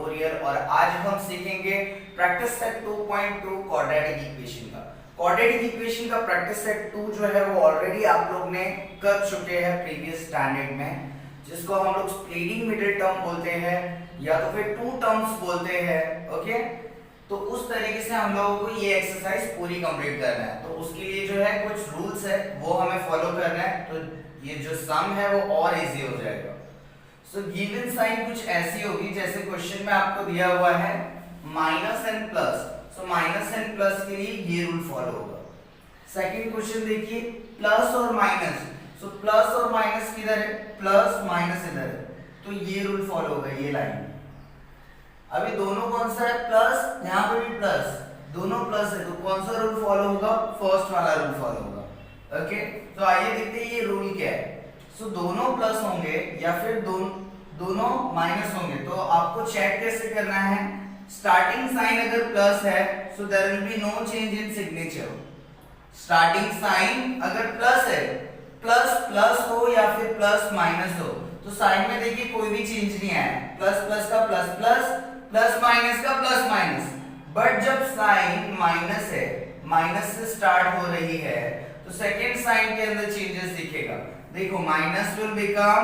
Tutorial और आज हम सीखेंगे प्रैक्टिस सेट 2.2 क्वाड्रेटिक इक्वेशन का। क्वाड्रेटिक इक्वेशन का प्रैक्टिस सेट 2 जो है वो ऑलरेडी आप लोग ने कर चुके हैं प्रीवियस स्टैंडर्ड में, जिसको हम लोग स्प्लिटिंग मिडिल टर्म बोलते हैं या तो फिर टू टर्म्स बोलते हैं। ओके, तो उस तरीके से हम लोगों को ये एक्सरसाइज पूरी कंप्लीट करना है। तो उसके लिए जो है कुछ रूल्स है वो हमें फॉलो करना है, तो ये जो सम है वो और इजी हो जाएगा। सो गिवन साइन कुछ ऐसी होगी जैसे क्वेश्चन में आपको दिया हुआ है minus and plus. So minus and plus के लिए ये रूल फॉलो होगा। सेकंड क्वेश्चन देखिए, प्लस और माइनस। सो प्लस और माइनस किधर है, प्लस माइनस इधर है, तो ये रूल फॉलो होगा, ये लाइन। अभी दोनों कौन सा है, प्लस, यहाँ पे भी प्लस, दोनों प्लस है, तो कौन सा रूल फॉलो होगा, फर्स्ट वाला रूल फॉलो होगा। ओके, तो आइए देखते हैं ये रूल क्या है। सो दोनों प्लस होंगे या फिर दोनों माइनस होंगे, तो आपको चेक कैसे करना है, स्टार्टिंग साइन अगर प्लस है so there will be no change in signature. Starting sign अगर प्लस है, प्लस प्लस हो या फिर प्लस माइनस हो, तो साइन में देखिए कोई भी चेंज नहीं आया, प्लस प्लस का प्लस प्लस, प्लस माइनस का प्लस माइनस। बट जब साइन माइनस है, माइनस से स्टार्ट हो रही है, तो सेकेंड साइन के अंदर चेंजेस दिखेगा। देखो minus will become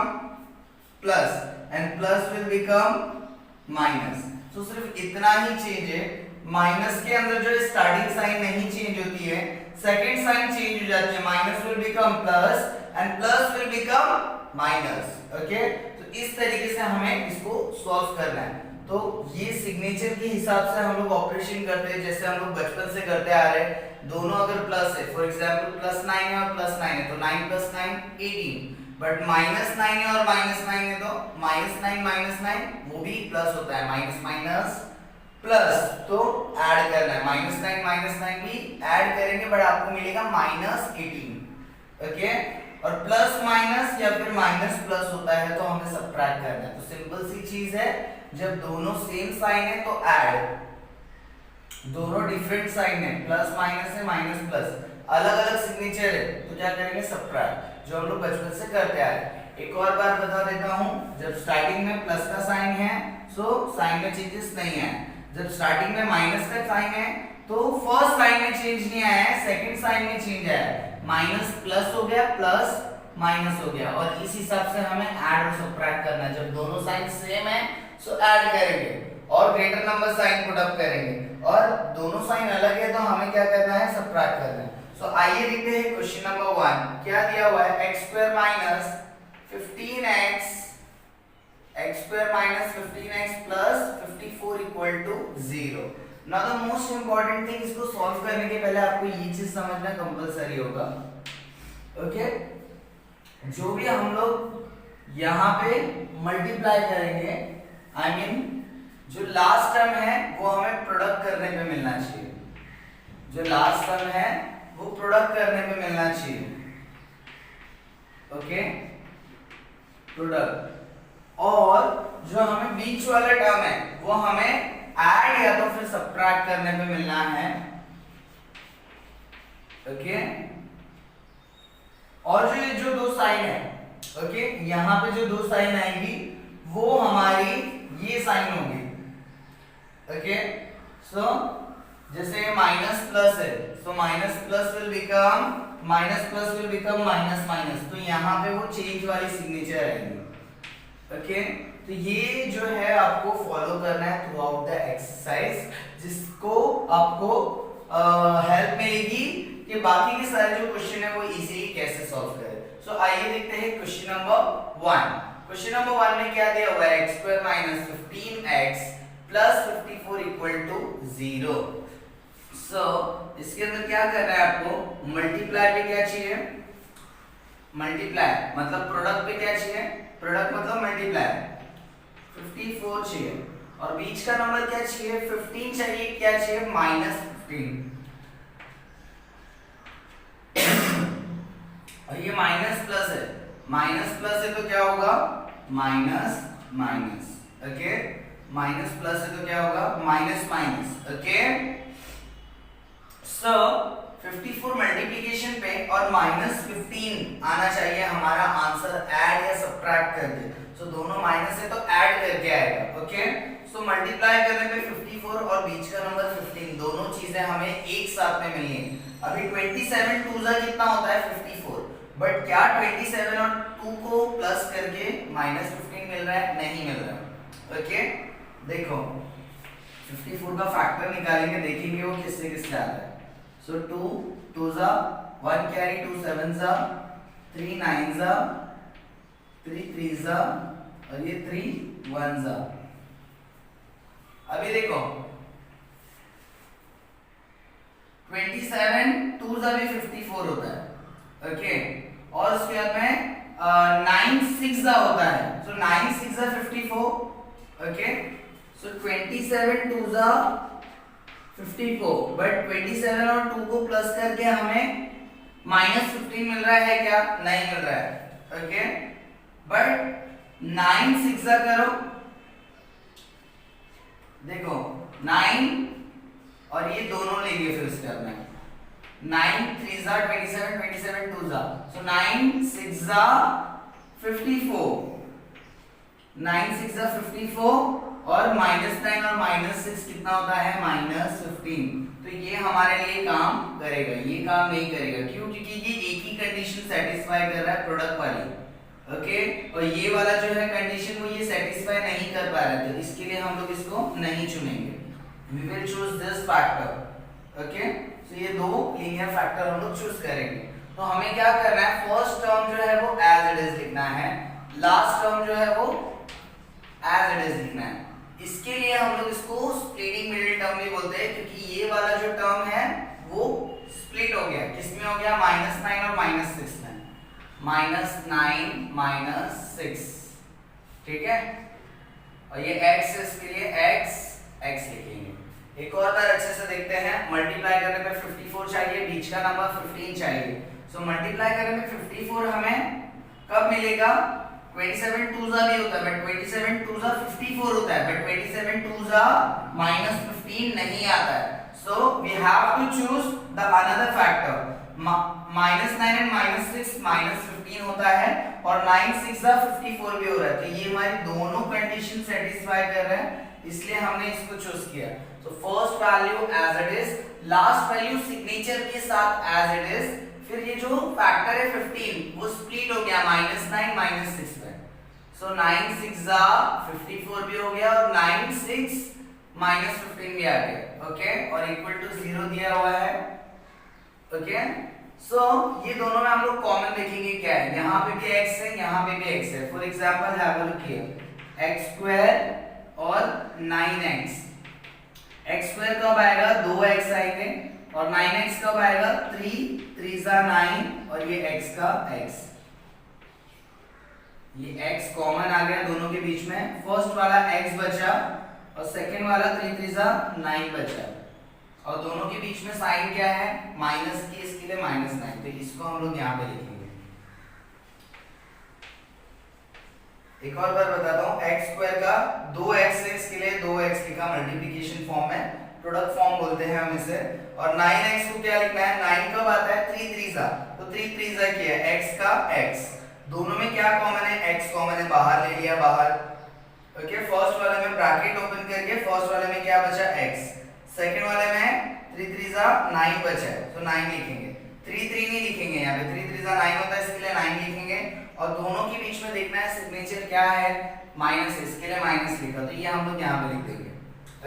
plus and plus will become minus. तो सिर्फ इतना ही चेंज है, माइनस के अंदर जो स्टार्टिंग साइन नहीं चेंज होती है, सेकेंड साइन चेंज हो जाती है, minus will become plus and plus will become minus. Okay, तो इस तरीके से हमें इसको सॉल्व करना है। तो ये सिग्नेचर के हिसाब से हम लोग ऑपरेशन करते हैं, जैसे हम लोग बचपन से करते आ रहे हैं। दोनों अगर प्लस है, फॉर एग्जांपल प्लस 9 है और प्लस 9 है, तो 9 प्लस 9 18। बट माइनस 9 है और माइनस 9 है, तो माइनस 9 वो भी प्लस होता है, माइनस माइनस प्लस, तो ऐड करना है, माइनस 9 भी ऐड करेंगे बट आपको मिलेगा माइनस 18। ओके, और प्लस माइनस या फिर माइनस प्लस होता है तो हमें सब्ट्रैक्ट करना है। तो सिंपल सी चीज है, जब दोनों सेम साइन है तो ऐड, दोनों डिफरेंट साइन है, प्लस माइनस है, माइनस प्लस, अलग अलग सिग्नेचर है, तो क्या करेंगे, सब्ट्रैक्ट, जो हम लोग बचपन से करते आ रहे हैं। एक और बार बता देता हूं, जब स्टार्टिंग में प्लस का साइन है सो साइन में चेंजेस नहीं है, जब स्टार्टिंग में माइनस का साइन है तो फर्स्ट साइन में चेंज नहीं आया है, सेकंड साइन में चेंज आया है, माइनस प्लस हो गया, प्लस माइनस हो गया, और इस हिसाब से हमें ऐड और सब्ट्रैक्ट करना है। जब दोनों साइन सेम है सो ऐड करेंगे और greater number sign put up करेंगे, और दोनों साइन अलग है तो हमें क्या करना है, सब्ट्रैक्ट करना है। सो आइए देखते हैं क्वेश्चन नंबर 1 क्या दिया हुआ है, x square minus 15x plus 54 equal to 0। Now the most important thing, इसको सॉल्व करने के पहले आपको ये चीज समझना कंपलसरी होगा। ओके, जो भी हम लोग यहाँ पे मल्टीप्लाई करेंगे, आई मीन जो लास्ट टर्म है वो हमें प्रोडक्ट करने पे मिलना चाहिए, जो लास्ट टर्म है वो प्रोडक्ट करने पे मिलना चाहिए। ओके, प्रोडक्ट, और जो हमें बीच वाला टर्म है वो हमें ऐड या तो फिर सब्ट्रैक्ट करने पे मिलना है। ओके, और जो ये जो दो साइन है, ओके, यहाँ पे जो दो साइन आएगी वो हमारी ये साइन होगी। ओके, सो जैसे माइनस प्लस है, सो minus plus will become minus minus, तो यहाँ पे वो चेंज वाली सिग्नेचर आएगी। ओके, तो ये जो है आपको फॉलो करना है थ्रू आउट द एक्सरसाइज, जिसको आपको हेल्प मिलेगी कि बाकी के सारे जो क्वेश्चन है वो इजीली कैसे सॉल्व करें। सो आइए देखते हैं क्वेश्चन नंबर 1। क्वेश्चन नंबर 1 में क्या दिया हुआ है, x square minus 15x plus 54 equal to 0। So इसके अंदर क्या करना है आपको, मल्टीप्लाई पे क्या चाहिए, मल्टीप्लाई मतलब प्रोडक्ट पे क्या चाहिए, प्रोडक्ट मतलब मल्टीप्लाई, 54 चाहिए, और बीच का नंबर क्या चाहिए, 15 चाहिए, क्या चाहिए, माइनस 15। और ये माइनस प्लस है, माइनस प्लस है तो क्या होगा, minus minus. Okay, minus plus है तो क्या होगा, माइनस माइनस। ओके, सो 54 मल्टीप्लिकेशन पे और माइनस 15 आना चाहिए हमारा आंसर ऐड या सब्ट्रैक्ट करके। सो दोनों माइनस है तो ऐड करके आएगा। ओके, सो मल्टीप्लाई करने पे 54 और बीच का नंबर 15 दोनों चीजें हमें एक साथ में मिलनी है। अभी 27 2 जा कितना होता है 54, बट क्या 27 और 2 को प्लस करके -15 मिल रहा है? नहीं मिल रहा है। ओके देखो 54 का फैक्टर निकालेंगे, देखेंगे वो किससे किससे आता है। सो 2 2 जा 1 कैरी 2 7 जा 3 9 जा 3 3 जा और ये 3 1 जा। अभी देखो 27 2 जा भी 54 होता है। ओके और उसके बाद में 9 6 जा होता है। सो 9 6 जा 54। ओके सो 27 2 जा 54, बट 27 और 2 को प्लस करके हमें -15 मिल रहा है क्या? नहीं मिल रहा है। ओके बट 9 6 जा करो, देखो 9 और ये दोनों लेंगे फिर उसके बाद में 9 3 जा 27 27 2 जा। सो 9 6 जा 54, 9 6 जा 54 और -9 और -6 कितना होता है? -15। तो ये हमारे लिए काम करेगा, ये काम नहीं करेगा। क्यों? क्योंकि ये एक ही कंडीशन सेटिस्फाई कर रहा है प्रोडक्ट वाली। ओके और ये वाला जो है कंडीशन वो ये सेटिस्फाई नहीं कर पा रहा है, तो इसके लिए हम लोग इसको नहीं चुनेंगे। We will choose this factor. Okay so ये दो लीनियर फैक्टर हम लोग चूज करेंगे। तो हमें क्या करना है? फर्स्ट टर्म जो है वो एज इट इज लिखना है, लास्ट टर्म जो है वो एज इट इज लिखना है। इसके लिए हम लोग इसको स्प्लिटिंग मिडिल टर्म भी बोलते हैं, क्योंकि ये वाला जो टर्म है वो स्प्लिट हो गया। किसमें हो गया? -9 और -6 में। -9 -6 ठीक है, और ये x है, इसके लिए x लिखेंगे। एक और बार अच्छे से देखते हैं। मल्टीप्लाई करने पे 54 चाहिए, बीच का नंबर 15 चाहिए। सो मल्टीप्लाई करने पे 54 हमें कब मिलेगा? 27 2 जा भी होता है, बट 27 2 जा 54 होता है, बट 27 2 जा -15 नहीं आता है। So we have to choose the another factor. -9 and -6 -15 होता है और 9 6 जा 54 भी हो रहा है। तो ये हमारी दोनों कंडीशन सेटिस्फाई कर रहे हैं, इसलिए हमने इसको चूज किया। So first value as it is, last value signature के साथ एज इट इज। फिर ये जो फैक्टर है 15 वो स्प्लिट हो गया -9 -6 में। सो 9 6 जा 54 भी हो गया और 9 6 -15 भी आ गया। ओके और इक्वल टू 0 दिया हुआ है। ओके सो ये दोनों में हम लोग कॉमन देखेंगे क्या है। यहाँ पे भी x है, यहाँ पे भी x है। For example have a look here, x² और 9x। x² कब आएगा? 2x आएंगे और 9x कब आएगा? 3 3 जा 9 और ये x का x, ये x कॉमन आ गया दोनों के बीच में। फर्स्ट वाला x बचा और सेकंड वाला 3 3 जा 9 बचा, और दोनों के बीच में साइन क्या है? माइनस की, इसके लिए -9, तो इसको हम लोग यहाँ पे लिखेंगे। एक और बार बताता हूँ, x² का 2x है, इसके लिए 2x लिखा मल्टीप्लिकेशन फॉर्म में, प्रोडक्ट फॉर्म बोलते हैं हम इसे। और 9x को क्या लिखना है? 9 कब आता है? 3 3 जा, तो 3 3 जा क्या है? x का x। दोनों में क्या कॉमन है? x कॉमन है, बाहर ले लिया बाहर। ओके फर्स्ट वाले में ब्रैकेट ओपन करके फर्स्ट वाले में क्या बचा? x। सेकंड वाले में 3 3 जा 9 बचा है, तो 9 लिखेंगे। 3 3 नहीं लिखेंगे यहाँ पे, 3 3 जा 9 होता है, इसके लिए 9 लिखेंगे। और दोनों के बीच में देखना है सिग्नेचर क्या है? माइनस, इसके लिए माइनस लिखा, तो ये हम लोग यहाँ पे लिख देंगे।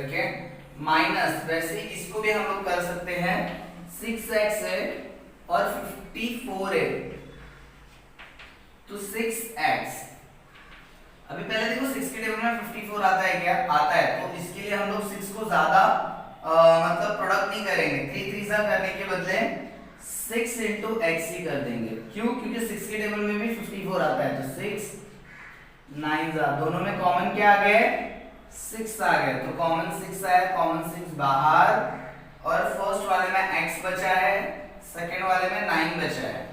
ओके माइनस, वैसे इसको भी हम लोग कर सकते हैं। 6x है और 54 है, तो 6x। अभी पहले देखो 6 के टेबल में 54 आता है क्या? आता है, तो इसके लिए हम लोग 6 को ज्यादा मतलब प्रोडक्ट नहीं करेंगे। 3 3 जा करने के बदले 6 into x ही कर देंगे। क्यों? क्योंकि 6 के टेबल में भी 54 आता है, तो 6 9 जा, दोनों में कॉमन क्या आ गए? 6 आ गए, तो कॉमन 6 आया, कॉमन 6 बाहर। और फर्स्ट वाले में x बचा है, सेकंड वाले में 9 बचा है।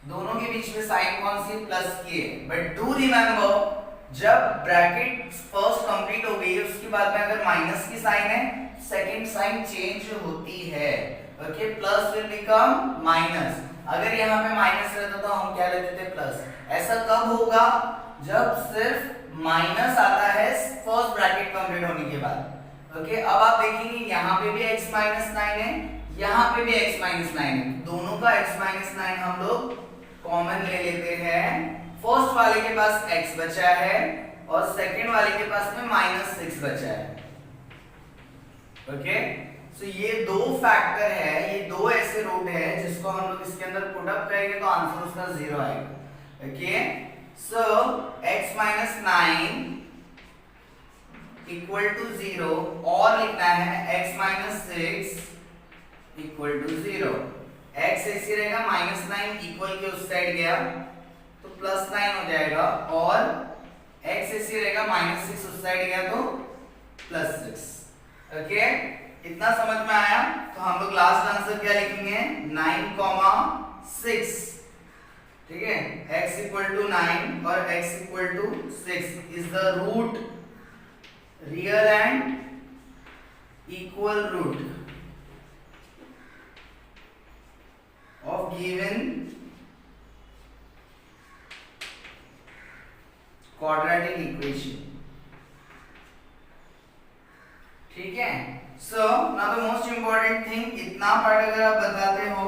दोनों के बीच में साइन कौन सी? प्लस की है। बट डू रिमेंबर, जब ब्रैकेट फर्स्ट कंप्लीट हो गई है उसके बाद में अगर माइनस की साइन है, सेकंड साइन चेंज होती है। Okay plus will become minus. अगर यहाँ पे माइनस रहता तो हम क्या लेते थे? प्लस। ऐसा कब होगा? जब सिर्फ माइनस आता है ओके, अब आप देखेंगे यहाँ पे भी x माइनस 9 है, यहाँ पे भी x माइनस 9 है, दोनों का x माइनस 9 हम लोग कॉमन ले लेते हैं। फर्स्ट वाले के पास x बचा है और सेकंड वाले के पास में -6 बचा है। ओके, सो ये दो फैक्टर है, ये दो ऐसे रूट है जिसको हम लोग इसके अंदर पुट अप करेंगे तो आंसर उसका 0 आएगा। Okay, so x minus 9 equal to 0 और लिखना है x minus 6 equal to 0। x ऐसे रहेगा, -9 इक्वल के उस साइड गया तो +9 हो जाएगा और x ऐसे रहेगा, -6 उस साइड गया तो +6। ओके, इतना समझ में आया? तो हम लोग लास्ट आंसर क्या लिखेंगे? 9,6। ठीक है, x इक्वल टू 9 और x equal to 6 is the root, real and equal root of given quadratic equation. ठीक है, so now the most important thing, इतना पार्ट अगर आप बताते हो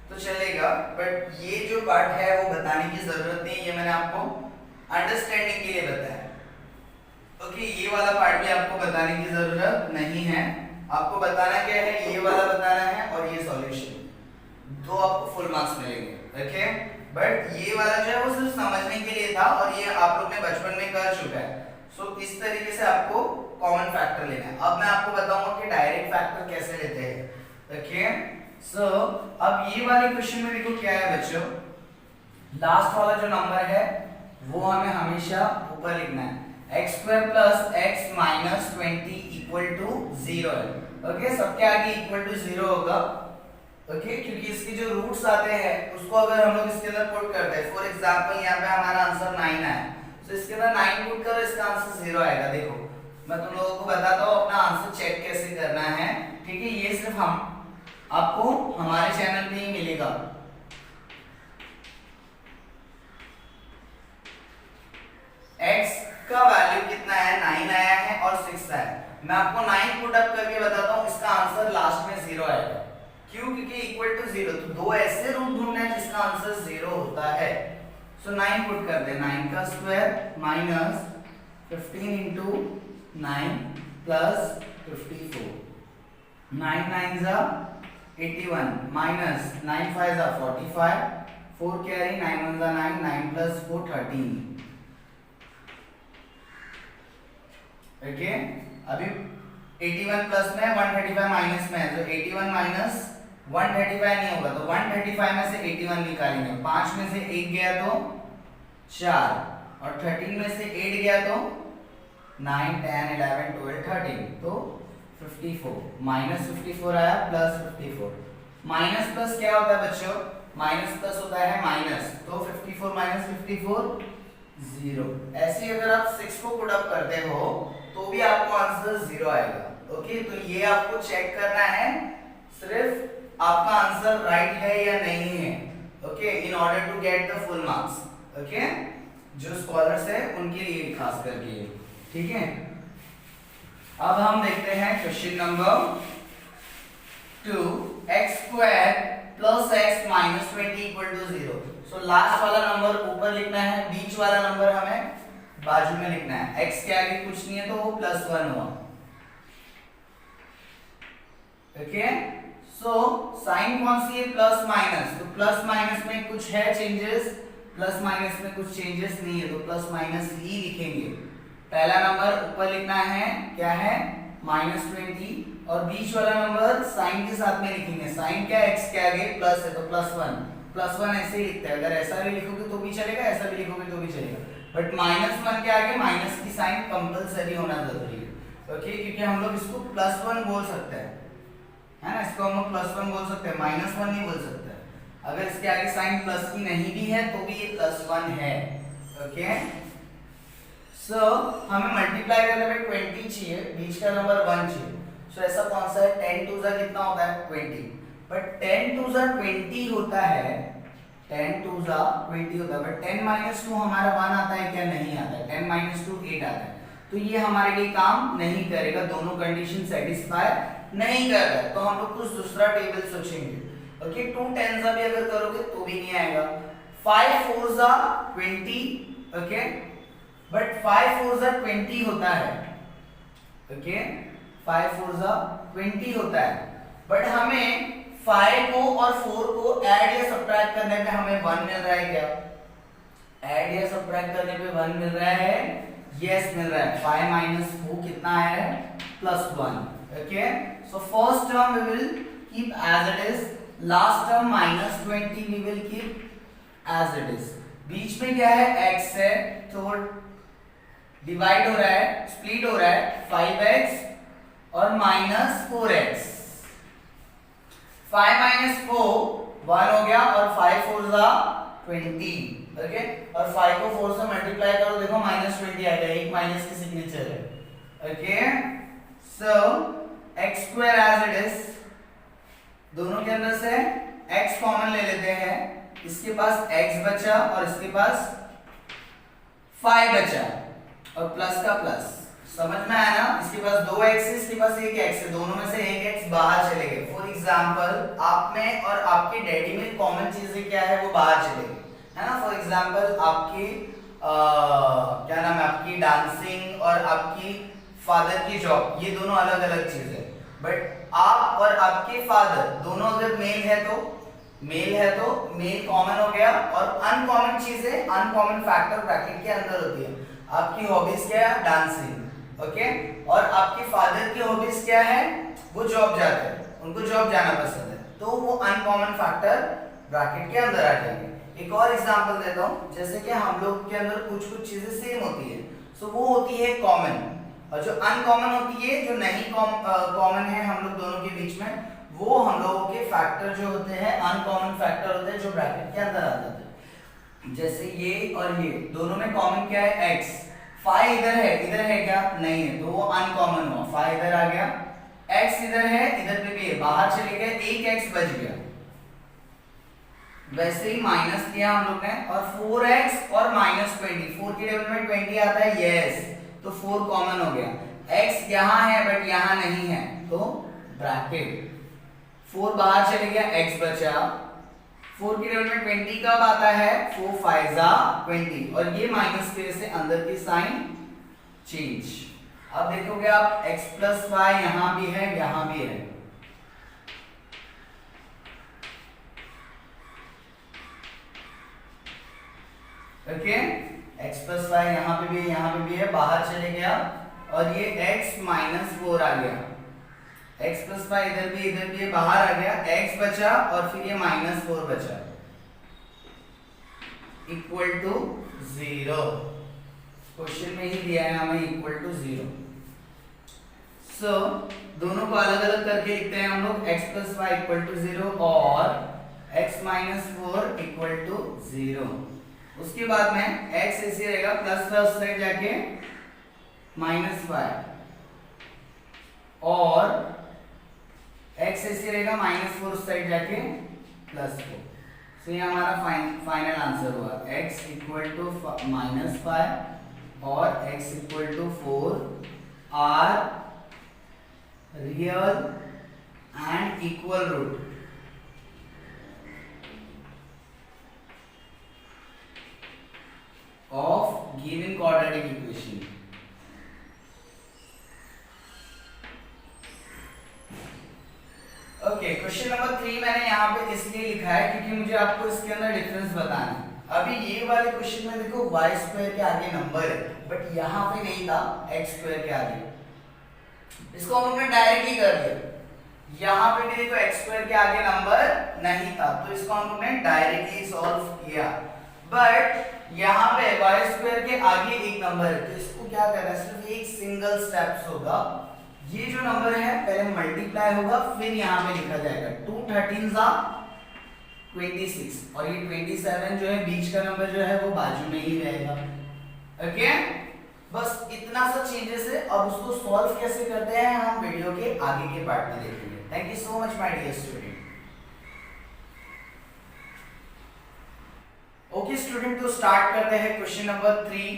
तो चलेगा, बट ये जो पार्ट है वो बताने की जरूरत नहीं है, ये मैंने आपको अंडरस्टैंडिंग के लिए बताया। ओके, ये वाला पार्ट भी आपको बताने की जरूरत नहीं है। आपको बताना क्या है? ये वाला बताना है और ये सॉल्यूशन, दो आपको फुल मार्क्स मिलेंगे। ओके, बट ये वाला जो है वो सिर्फ समझने के लिए था और ये आप लोग ने बचपन में कर चुका है। सो इस तरीके से आपको कॉमन फैक्टर लेना है। अब मैं आपको बताऊंगा कि डायरेक्ट फैक्टर कैसे लेते हैं। ओके, सो अब ये वाले क्वेश्चन में देखो क्या है बच्चों, लास्ट वाला जो नंबर है वो हमें हमेशा ऊपर लिखना है, x² + x - 20 = 0 है। ओके, सबके आगे इक्वल टू 0 होगा। ओके, क्योंकि इसके जो रूट्स आते हैं उसको अगर हम लोग इसके अंदर पुट करते हैं, फॉर एग्जांपल यहाँ पे हमारा आंसर 9 है, तो इसके अंदर 9 पुट करो, इसका आंसर 0 आएगा। देखो मैं तुम लोगों को बताता हूँ अपना आंसर चेक कैसे करना है। ठीक है, ये सिर्फ हम आपको हमारे चैनल पे ही मिलेगा। x का वैल्यू कितना है? 9 आया है और 6 आया है। मैं आपको 9 पुट अप करके बताता हूँ, इसका आंसर लास्ट में 0 आएगा। क्यों? क्योंकि इक्वल टू 0, तो दो ऐसे रूट ढूंढना है जिसका आंसर 0 होता है। सो 9 पुट कर दे, 9 का स्क्वायर माइनस 15 इंटू 9 प्लस 54, 9 9 जा 81 माइनस 9 5 जा 45, 4 कैरी, 9 1 जा 9, 9 प्लस 4 13। ओके, अभी 81 प्लस में 135 माइनस में है, तो 81 माइनस 135 नहीं होगा, तो 135 में से 81 निकालेंगे, 5 में से 1 गया तो 4 और 13 में से 8 गया तो 9 10 11 12 13, तो 54 माइनस 54 आया प्लस 54। माइनस प्लस क्या होता है बच्चों? माइनस प्लस होता है माइनस, तो 54 माइनस 54 0। ऐसे ही अगर आप 6 को पुट अप करते हो तो भी आपको आंसर 0 आएगा। ओके, तो ये आपको चेक करना है सिर्फ आपका आंसर राइट है या नहीं है। Okay, in order to get the full marks. Okay, जो स्कॉलर्स है उनके लिए खास करके, ठीक है। अब हम देखते हैं question number 2, x² + x - 20 = 0। So last वाला नंबर ऊपर लिखना है, बीच वाला नंबर हमें बाजू में लिखना है। x के आगे कुछ नहीं है तो वो +1 हुआ। ओके, सो साइन कौन सी है? प्लस माइनस, तो प्लस माइनस में कुछ है चेंजेस? प्लस माइनस में कुछ चेंजेस नहीं है, तो प्लस माइनस ही लिखेंगे। पहला नंबर ऊपर लिखना है, क्या है? -20, और बीच वाला नंबर साइन के साथ में लिखेंगे। साइन क्या है? x के आगे प्लस है तो +1, +1 ऐसे ही लिखते हैं। अगर ऐसा भी लिखोगे तो भी चलेगा, ऐसा भी लिखोगे तो भी चलेगा, बट -1 के आगे माइनस की साइन कंपलसरी होना जरूरी है। ओके, क्योंकि हम लोग इसको +1 बोल सकते हैं, है ना, इसको हम लोग +1 बोल सकते हैं, -1 नहीं बोल सकते। अगर इसके आगे साइन प्लस की नहीं भी है तो भी ये +1 है। ओके, सो हमें मल्टीप्लाई करने में 20 चाहिए, बीच का नंबर 1 चाहिए। सो ऐसा कौन सा है? 10 2 जा कितना होता है? 20, बट 10 2 जा 20 होता है, 10 2 जा 20 होता है, बट 10 - 2 हमारा 1 आता है क्या? नहीं आता है। 10 - 2 8 आता है, तो ये हमारे लिए काम नहीं करेगा, दोनों कंडीशन सेटिस्फाई नहीं कर रहा है, तो हम लोग कुछ दूसरा टेबल सोचेंगे। ओके, 2 10s भी अगर करोगे तो भी नहीं आएगा। 5 4s 20, ओके, बट 5 4s 20 होता है, ओके, 5 4s 20 होता है, बट हमें 5 को और 4 को ऐड या सब्ट्रैक्ट करने पे हमें 1 मिल रहा है क्या? ऐड या सब्ट्रैक्ट करने पे 1 मिल रहा है, यस मिल रहा है। 5 माइनस 4 कितना है? +1। Okay, so first term we will keep as it is, last term -20 we will keep as it is. बीच में क्या है? x है, तो डिवाइड हो रहा है, स्प्लिट हो रहा है, 5x और -4x। 5 माइनस 4 1 हो गया, और 5 4s 20, ओके, और 5 को 4 से मल्टीप्लाई करो, देखो -20 आएगा, एक माइनस की सिग्नेचर है। Okay, so x square as it is, दोनों के अंदर से x कॉमन ले लेते हैं, इसके पास x बचा और इसके पास 5 बचा, और प्लस का प्लस, समझ में आया ना? इसके पास 2x है, इसके पास 1x है, दोनों में से 1x बाहर चले गए। फॉर एग्जांपल आप में और आपके डैडी में कॉमन चीजें क्या है, वो बाहर चले गए, है ना? फॉर एग्जांपल आपकी क्या नाम है, आपकी डांसिंग और आपकी फादर की जॉब, ये दोनों अलग अलग चीज है, बट आप और आपके फादर दोनों अगर मेल है तो मेल कॉमन हो गया, और अनकॉमन चीजें, अनकॉमन फैक्टर ब्रैकेट के अंदर होती है। आपकी हॉबीज क्या है? डांसिंग, ओके, और आपके फादर की हॉबीज क्या है? वो जॉब जाते हैं, उनको जॉब जाना पसंद है, तो वो अनकॉमन फैक्टर ब्रैकेट के अंदर आ जाएंगे। एक और एग्जांपल देता हूं, जैसे कि हम लोग के अंदर कुछ चीजें सेम होती है, सो वो होती है कॉमन, और जो अनकॉमन होती है, जो नहीं कॉमन है हम लोग दोनों के बीच में, वो हम लोगों के फैक्टर जो होते हैं, अनकॉमन फैक्टर होते हैं, जो ब्रैकेट के अंदर आ जाते हैं। जैसे ये और ये दोनों में कॉमन क्या है? x। 5 इधर है क्या? नहीं है, तो वो अनकॉमन हुआ, 5 इधर आ गया, x इधर है, इधर पे भी है, बाहर चले गए, एक x बच गया। वैसे ही माइनस किया हम लोग ने, और 4x और -20, 4 की टेबल में 20 आता है, यस, तो 4 कॉमन हो गया। x यहाँ है बट यहाँ नहीं है, तो ब्रैकेट 4 बाहर चले गया, x बचा। 4 की टेबल में 20 कब आता है? 4 5 20, और ये माइनस की वजह से अंदर की साइन चेंज। अब देखोगे आप x + y यहां भी है, यहां भी है, ओके, x + y यहां पे भी है, बाहर चले गया, और ये x - 4 आ गया, x + y इधर भी है, बाहर आ गया, x बचा, और फिर ये -4 बचा, इक्वल टू 0। क्वेश्चन में ही दिया है हमें =0। सो दोनों को अलग अलग करके लिखते हैं हम लोग, x + y = 0 और x - 4 = 0। उसके बाद में x ऐसे रहेगा, प्लस उस साइड जाके -y, और x ऐसे रहेगा, -4 उस साइड जाके +4। तो ये हमारा फाइनल आंसर हुआ, x = -5 और x = 4 are real and equal root of given quadratic equation। Okay, question number 3 मैंने यहाँ पे इसलिए लिखा है क्योंकि मुझे आपको इसके अंदर डिफरेंस बताना है। अभी ये वाले क्वेश्चन में देखो y² के आगे नंबर है, बट यहाँ पे नहीं था, x² के आगे, इसको हम लोगों ने डायरेक्टली कर दिया। यहाँ पे भी देखो x² के आगे नंबर नहीं था, तो इसको हम लोगों ने डायरेक्टली सॉल्व किया, बट यहाँ पे y² के आगे एक नंबर है, तो इसको क्या करना है, सिर्फ एक सिंगल स्टेप्स होगा, ये जो नंबर है पहले मल्टीप्लाई होगा, फिर यहाँ पे लिखा जाएगा 2 13s 26, और ये 27 जो है बीच का नंबर जो है वो बाजू में ही रहेगा। ओके, बस इतना सा चेंजेस है। अब उसको सॉल्व कैसे करते हैं हम वीडियो के आगे के पार्ट में देखेंगे। Thank you so much my dear student. Okay student, तो स्टार्ट करते हैं question number 3।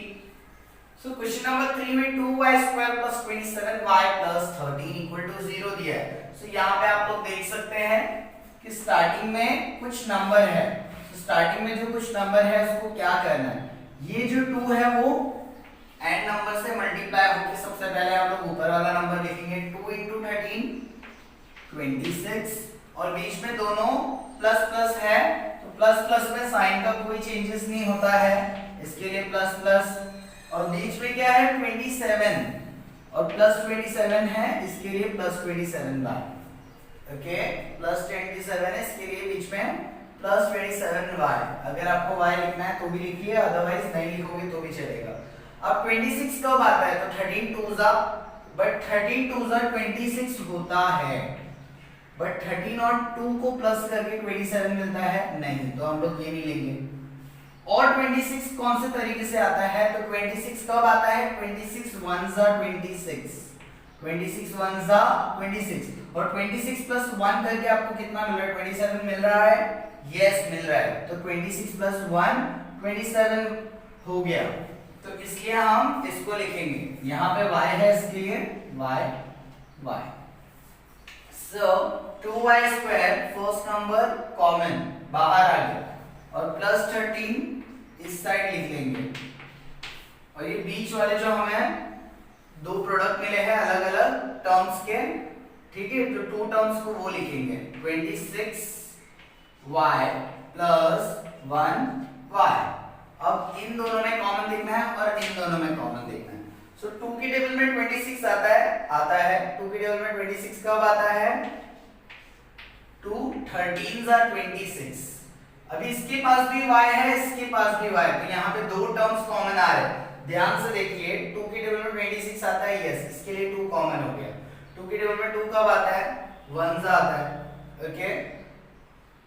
So question number 3 में 2y² + 27y + 13 = 0 दिया है। सो यहाँ पे आप लोग देख सकते हैं कि स्टार्टिंग में कुछ नंबर है। स्टार्टिंग में जो कुछ नंबर है उसको क्या करना है, ये जो 2 है वो एंड नंबर से मल्टीप्लाई होकर सबसे पहले हम लोग ऊपर वाला नंबर लिखेंगे 2 × 13 26 और बीच में दोनों प्लस प्लस है तो प्लस प्लस में साइन का कोई चेंजेस नहीं होता है, इसके लिए प्लस प्लस। और बीच में क्या है 27 और प्लस 27 है, इसके लिए प्लस 27 बार। ओके प्लस 27 है, इसके लिए बीच में प्लस 27 y। अगर आपको y लिखना है तो भी लिखिए, अदरवाइज नहीं लिखोगे तो भी चलेगा। अब 26 कब आता है तो 13 2 बट 13 2 26 होता है, बट 13 और 2 को प्लस करके 27 मिलता है नहीं, तो हम लोग ये नहीं लेंगे। और 26 कौन से तरीके से आता है तो 26 कब आता है 26 1 26 26 1 26 और 26 प्लस 1 करके आपको कितना मिल रहा है 27 मिल रहा है, यस मिल रहा है। तो 26 प्लस 1 27 हो गया, तो इसलिए हम इसको लिखेंगे, यहाँ पे y है इसके लिए y। सो 2y² फर्स्ट नंबर कॉमन बाहर आ गया और प्लस 13 इस साइड लिख लेंगे और ये बीच वाले जो हमें दो प्रोडक्ट मिले हैं अलग अलग टर्म्स के, ठीक है, तो 2 टर्म्स को वो लिखेंगे 26y + 1y। अब इन दोनों में कॉमन देखना है और इन दोनों में कॉमन देखना है। सो 2 के टेबल में 26 आता है 2 के टेबल में 26 कब आता है 2 13 26। अभी इसके पास भी y है, इसके पास भी y है, तो यहाँ पे दो टर्म्स कॉमन आ रहे हैं। ध्यान से देखिए 2 के टेबल में 26 आता है, यस इसके लिए 2 कॉमन हो गया। 2 के टेबल में 2 कब आता है 1 आता है, ओके।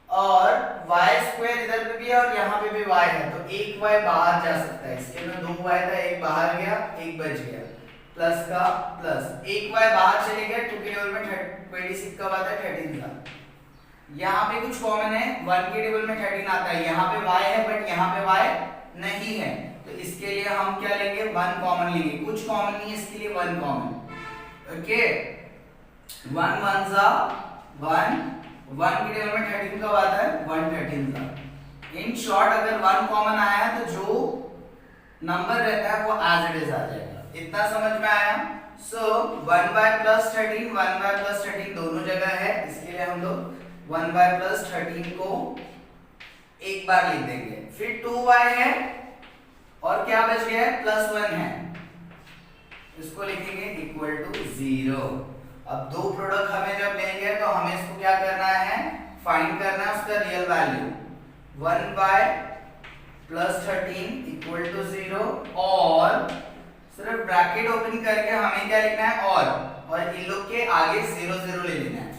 और y² इधर पे भी है और यहाँ पे भी y है, तो एक y बाहर जा सकता है, इसके में 2 y था, एक बाहर गया एक बच गया, प्लस का प्लस, एक y बाहर चले गया। 2 के टेबल में 26 कब आता है 13 था। यहाँ पे कुछ कॉमन है, 1 के टेबल में 13 आता है, यहाँ पे y है बट यहाँ पे y नहीं है, तो इसके लिए हम क्या लेंगे 1 कॉमन लेंगे। कुछ कॉमन नहीं है इसके लिए 1 कॉमन, ओके। 1 1 के टेबल में 13 कब आता है 1 13 था। इन शॉर्ट अगर 1 कॉमन आया है तो जो नंबर रहता है वो एज इट इज आ जाएगा। इतना समझ में आया। सो 1y + 13 1y + 13 दोनों जगह है, इसके लिए हम लोग 1y + 13 को एक बार लिख देंगे, फिर 2y है और क्या बच गया है +1 है, इसको लिखेंगे = 0। अब दो प्रोडक्ट हमें जब मिलेंगे तो हमें इसको क्या करना है फाइंड करना है उसका रियल वैल्यू। 1y + 13 = 0 और सिर्फ ब्रैकेट ओपन करके हमें क्या लिखना है और इन लोग के आगे 0 0 ले लेना है,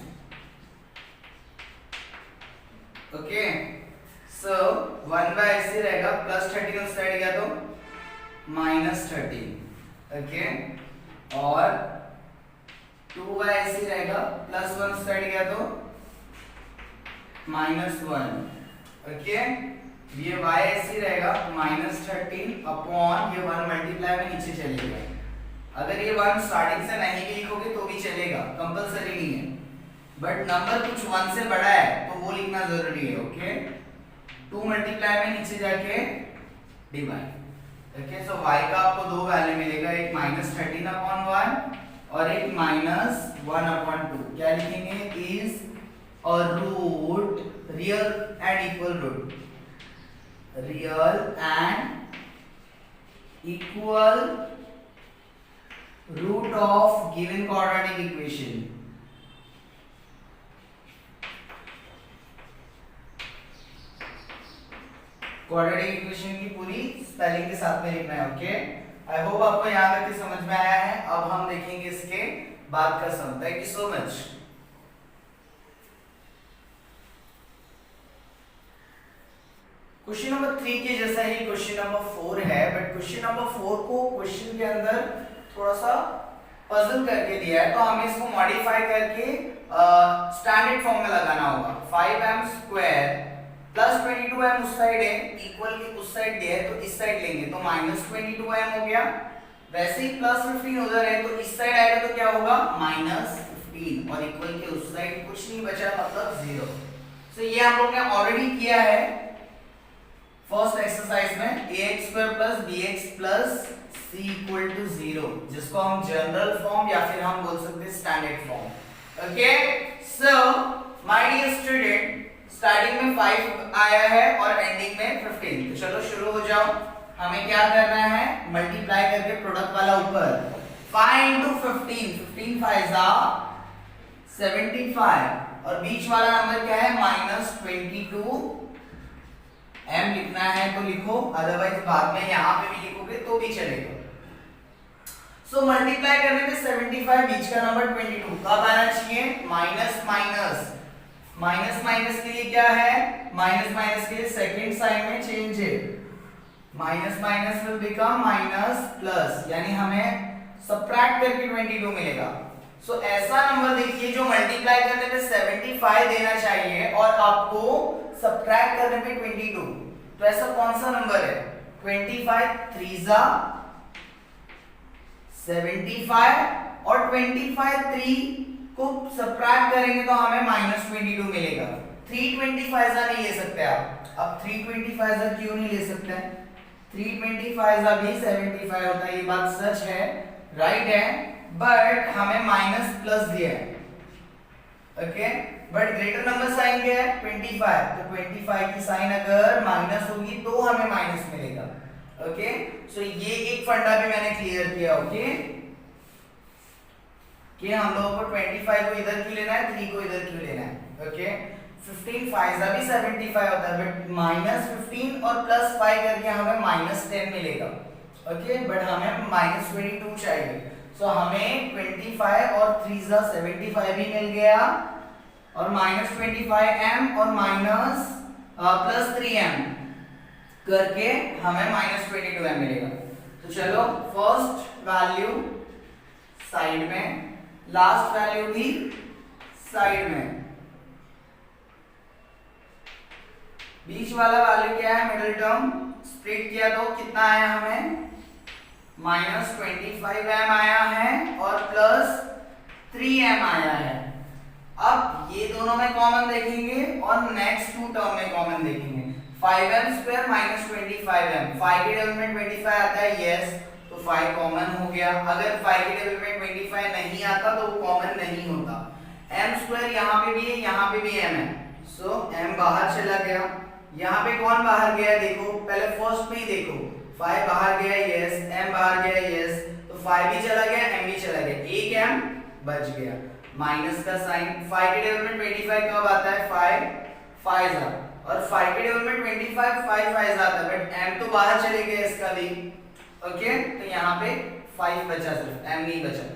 ओके। सो 1y ऐसे रहेगा, +13 उस साइड गया तो -13, ओके। और 2y ऐसे रहेगा, +1 उस साइड गया तो -1, ओके। ये y ऐसे रहेगा -13 अपॉन ये 1 मल्टीप्लाई में नीचे चलेगा। अगर ये 1 स्टार्टिंग से नहीं भी लिखोगे तो भी चलेगा, कंपलसरी नहीं है, बट नंबर कुछ 1 से बड़ा है तो वो लिखना जरूरी है, ओके। 2 मल्टीप्लाई में नीचे जाके डिवाइड, ओके। सो y का आपको दो वैल्यू मिलेगा, एक -13/1 और एक -1/2। क्या लिखेंगे is a root real and equal root, real and equal root of given quadratic equation. Quadratic equation की पूरी स्पेलिंग के साथ में लिखना है, ओके। आई होप आपको यहाँ तक समझ में आया है। अब हम देखेंगे इसके बाद का sum. Thank you so much. Question number 3 के जैसा ही क्वेश्चन नंबर 4 है, बट क्वेश्चन नंबर 4 को क्वेश्चन के अंदर थोड़ा सा पजल करके दिया है, तो हमें इसको मॉडिफाई करके स्टैंडर्ड फॉर्म में लगाना होगा। 5m² प्लस 22m उस साइड है, इक्वल की उस साइड दिया है तो इस साइड लेंगे, तो -22m हो गया वैसे ही +15 उधर है, तो इस साइड आएगा तो क्या होगा -15, और इक्वल के उस साइड कुछ नहीं बचा, मतलब 0। सो ये हम लोग ने ऑलरेडी किया है फर्स्ट एक्सरसाइज में, ax² + bx + c = 0, जिसको हम जनरल फॉर्म या फिर हम बोल सकते हैं standard form. Okay, so my dear student, starting में 5 आया है और एंडिंग में 15, तो चलो शुरू हो जाओ। हमें क्या करना है, मल्टीप्लाई करके प्रोडक्ट वाला ऊपर 5 × 15, 15 × 5 = 75, और बीच वाला नंबर क्या है -22। m लिखना है तो लिखो, अदरवाइज बाद में यहां पे भी लिखोगे तो भी चलेगा। सो मल्टीप्लाई करने पे 75, बीच का नंबर 22 कब आना चाहिए, माइनस माइनस, माइनस माइनस के लिए क्या है, माइनस माइनस के लिए सेकंड साइन में चेंज है, minus minus will become minus plus, यानी हमें सबट्रैक्ट करके 22 मिलेगा। सो ऐसा नंबर देखिए जो मल्टीप्लाई करने पे 75 देना चाहिए और आपको सबट्रैक्ट करने पे 22, तो ऐसा कौन सा नंबर है, 25 3 75, और 25 3 को सबट्रैक्ट करेंगे तो हमें -22 मिलेगा। 325 नहीं ले सकते आप, अब 325 क्यों नहीं ले सकते, 325 भी 75 होता है, ये बात सच है, राइट है, बट हमें माइनस प्लस दिया है। Okay, but greater number sign क्या है 25, तो 25 की साइन अगर माइनस होगी तो हमें माइनस मिलेगा। ओके, सो ये एक फंडा भी मैंने क्लियर किया। ओके, कि हम लोगों को 25 को इधर क्यों लेना है, 3 को इधर क्यों लेना है। ओके, 15 5 भी 75 होता है, बट -15 और +5 करके हमें -10 मिलेगा। ओके, बट हमें -22 चाहिए, सो हमें 25 और 3 75 भी मिल गया, और -25m और +3m करके हमें -22m मिलेगा। तो चलो फर्स्ट वैल्यू साइड में, लास्ट वैल्यू भी साइड में, बीच वाला वैल्यू क्या है, मिडिल टर्म स्प्लिट किया तो कितना आया हमें, -25m आया है और +3m आया है। अब ये दोनों में कॉमन देखेंगे और नेक्स्ट 2 टर्म में कॉमन देखेंगे। 5m² - 25m, 5 के टेबल में 25 आता है, यस, तो 5 कॉमन हो गया। अगर 5 के टेबल में 25 नहीं आता तो वो कॉमन नहीं होता। m² यहाँ पे भी है, यहाँ पे भी m है, सो m बाहर चला गया। यहाँ पे कौन बाहर गया देखो, पहले फर्स्ट में ही देखो, 5 बाहर गया, यस, m बाहर गया, यस, तो 5 भी चला गया, m भी चला गया, एक m बच गया। माइनस का साइन, 5 के टेबल में 25 कब आता है, 5 5 और 5 के टेबल में 25 5 5 आता है, बट m तो बाहर चले गए इसका भी। ओके, तो यहाँ पे 5 बचा, सिर्फ m नहीं बचा।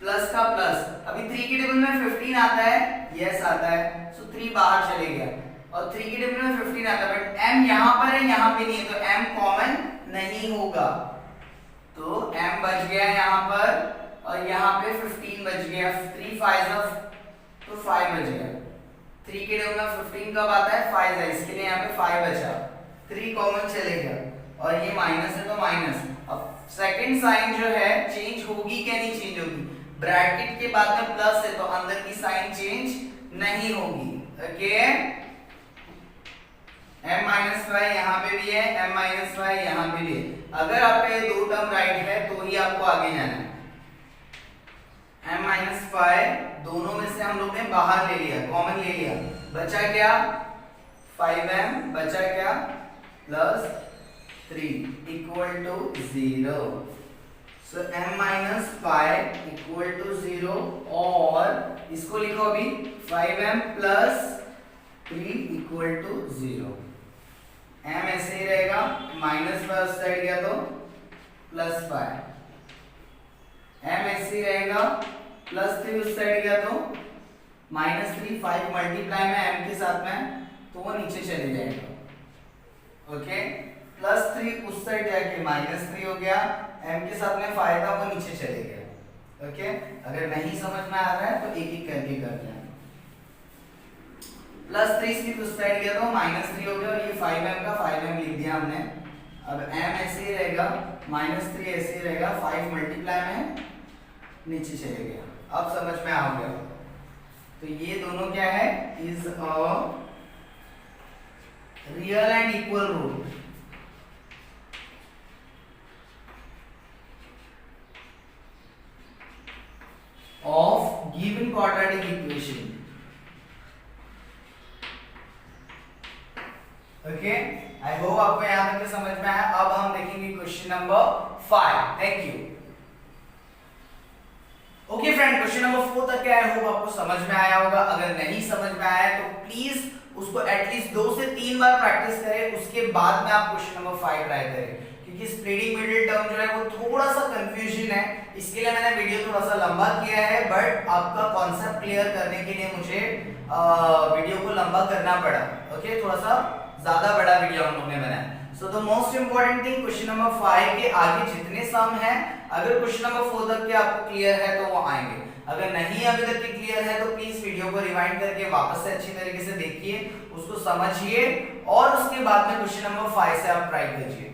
प्लस का प्लस, अभी 3 के टेबल में 15 आता है, यस आता है, सो 3 बाहर चले गया, और 3 के टेबल में 15 आता है, बट m यहाँ पर है, यहाँ पे नहीं है, तो m कॉमन नहीं होगा, तो m बच गया यहाँ पर, और यहाँ पे 15 बच गया, 3 5 तो 5 बच गया। 3 के टेबल में 15 कब आता है, 5 है, इसके लिए यहाँ पे 5 बचा, 3 कॉमन चले गया, और ये माइनस है तो माइनस। अब सेकंड साइन जो है चेंज होगी क्या, नहीं चेंज होगी, ब्रैकेट के बाद में प्लस है तो अंदर की साइन चेंज नहीं होगी। ओके, m-5 यहाँ पे भी है, m-5 यहाँ पे भी है, अगर आपके दो टर्म राइट है तो ही आपको आगे जाना है। m-5 दोनों में से हम लोग ने बाहर ले लिया, कॉमन ले लिया, बचा क्या 5m, बचा क्या +3 = 0, सो m-5 = 0, और इसको लिखो अभी 5m + 3 = 0। m ऐसे ही रहेगा, -5 उस साइड गया तो +5, m ऐसे ही रहेगा, +3 उस साइड गया तो -3, 5 मल्टीप्लाई में m के साथ में तो वो नीचे चले जाएगा। ओके, +3 उस साइड जाके -3 हो गया, m के साथ में 5 था वो नीचे चले गया। ओके, अगर नहीं समझ में आ रहा है तो एक एक करके करते हैं। +3 उस साइड गया तो -3 हो गया, और ये 5m का 5m लिख दिया हमने, अब m ऐसे ही रहेगा, -3 ऐसे ही रहेगा, 5 मल्टीप्लाई में नीचे चले गया। अब समझ में आ गया। तो ये दोनों क्या है, is a real and equal root of given quadratic equation. Okay, I hope आपको यहाँ तक समझ में आया। अब हम देखेंगे question number 5। Thank you. Okay friend, question number 4 तक क्या आई होप आपको समझ में आया होगा। अगर नहीं समझ में आया तो प्लीज उसको एटलीस्ट 2 से 3 बार प्रैक्टिस करें, उसके बाद में आप क्वेश्चन नंबर 5 ट्राई करें, क्योंकि स्प्लिटिंग मिडिल टर्म जो है वो थोड़ा सा कंफ्यूजन है। इसके लिए मैंने वीडियो थोड़ा सा लंबा किया है, बट आपका कॉन्सेप्ट क्लियर करने के लिए मुझे वीडियो को लंबा करना पड़ा। ओके, थोड़ा सा ज्यादा बड़ा वीडियो हम लोग ने बनाया। So the most important thing, question number 5 के आगे जितने सम हैं, अगर क्वेश्चन नंबर 4 तक के आपको क्लियर है तो वो आएंगे। अगर नहीं अभी तक के क्लियर है तो प्लीज वीडियो को रिवाइंड करके वापस से अच्छी तरीके से देखिए, उसको समझिए और उसके बाद में क्वेश्चन नंबर 5 से आप ट्राई कीजिए।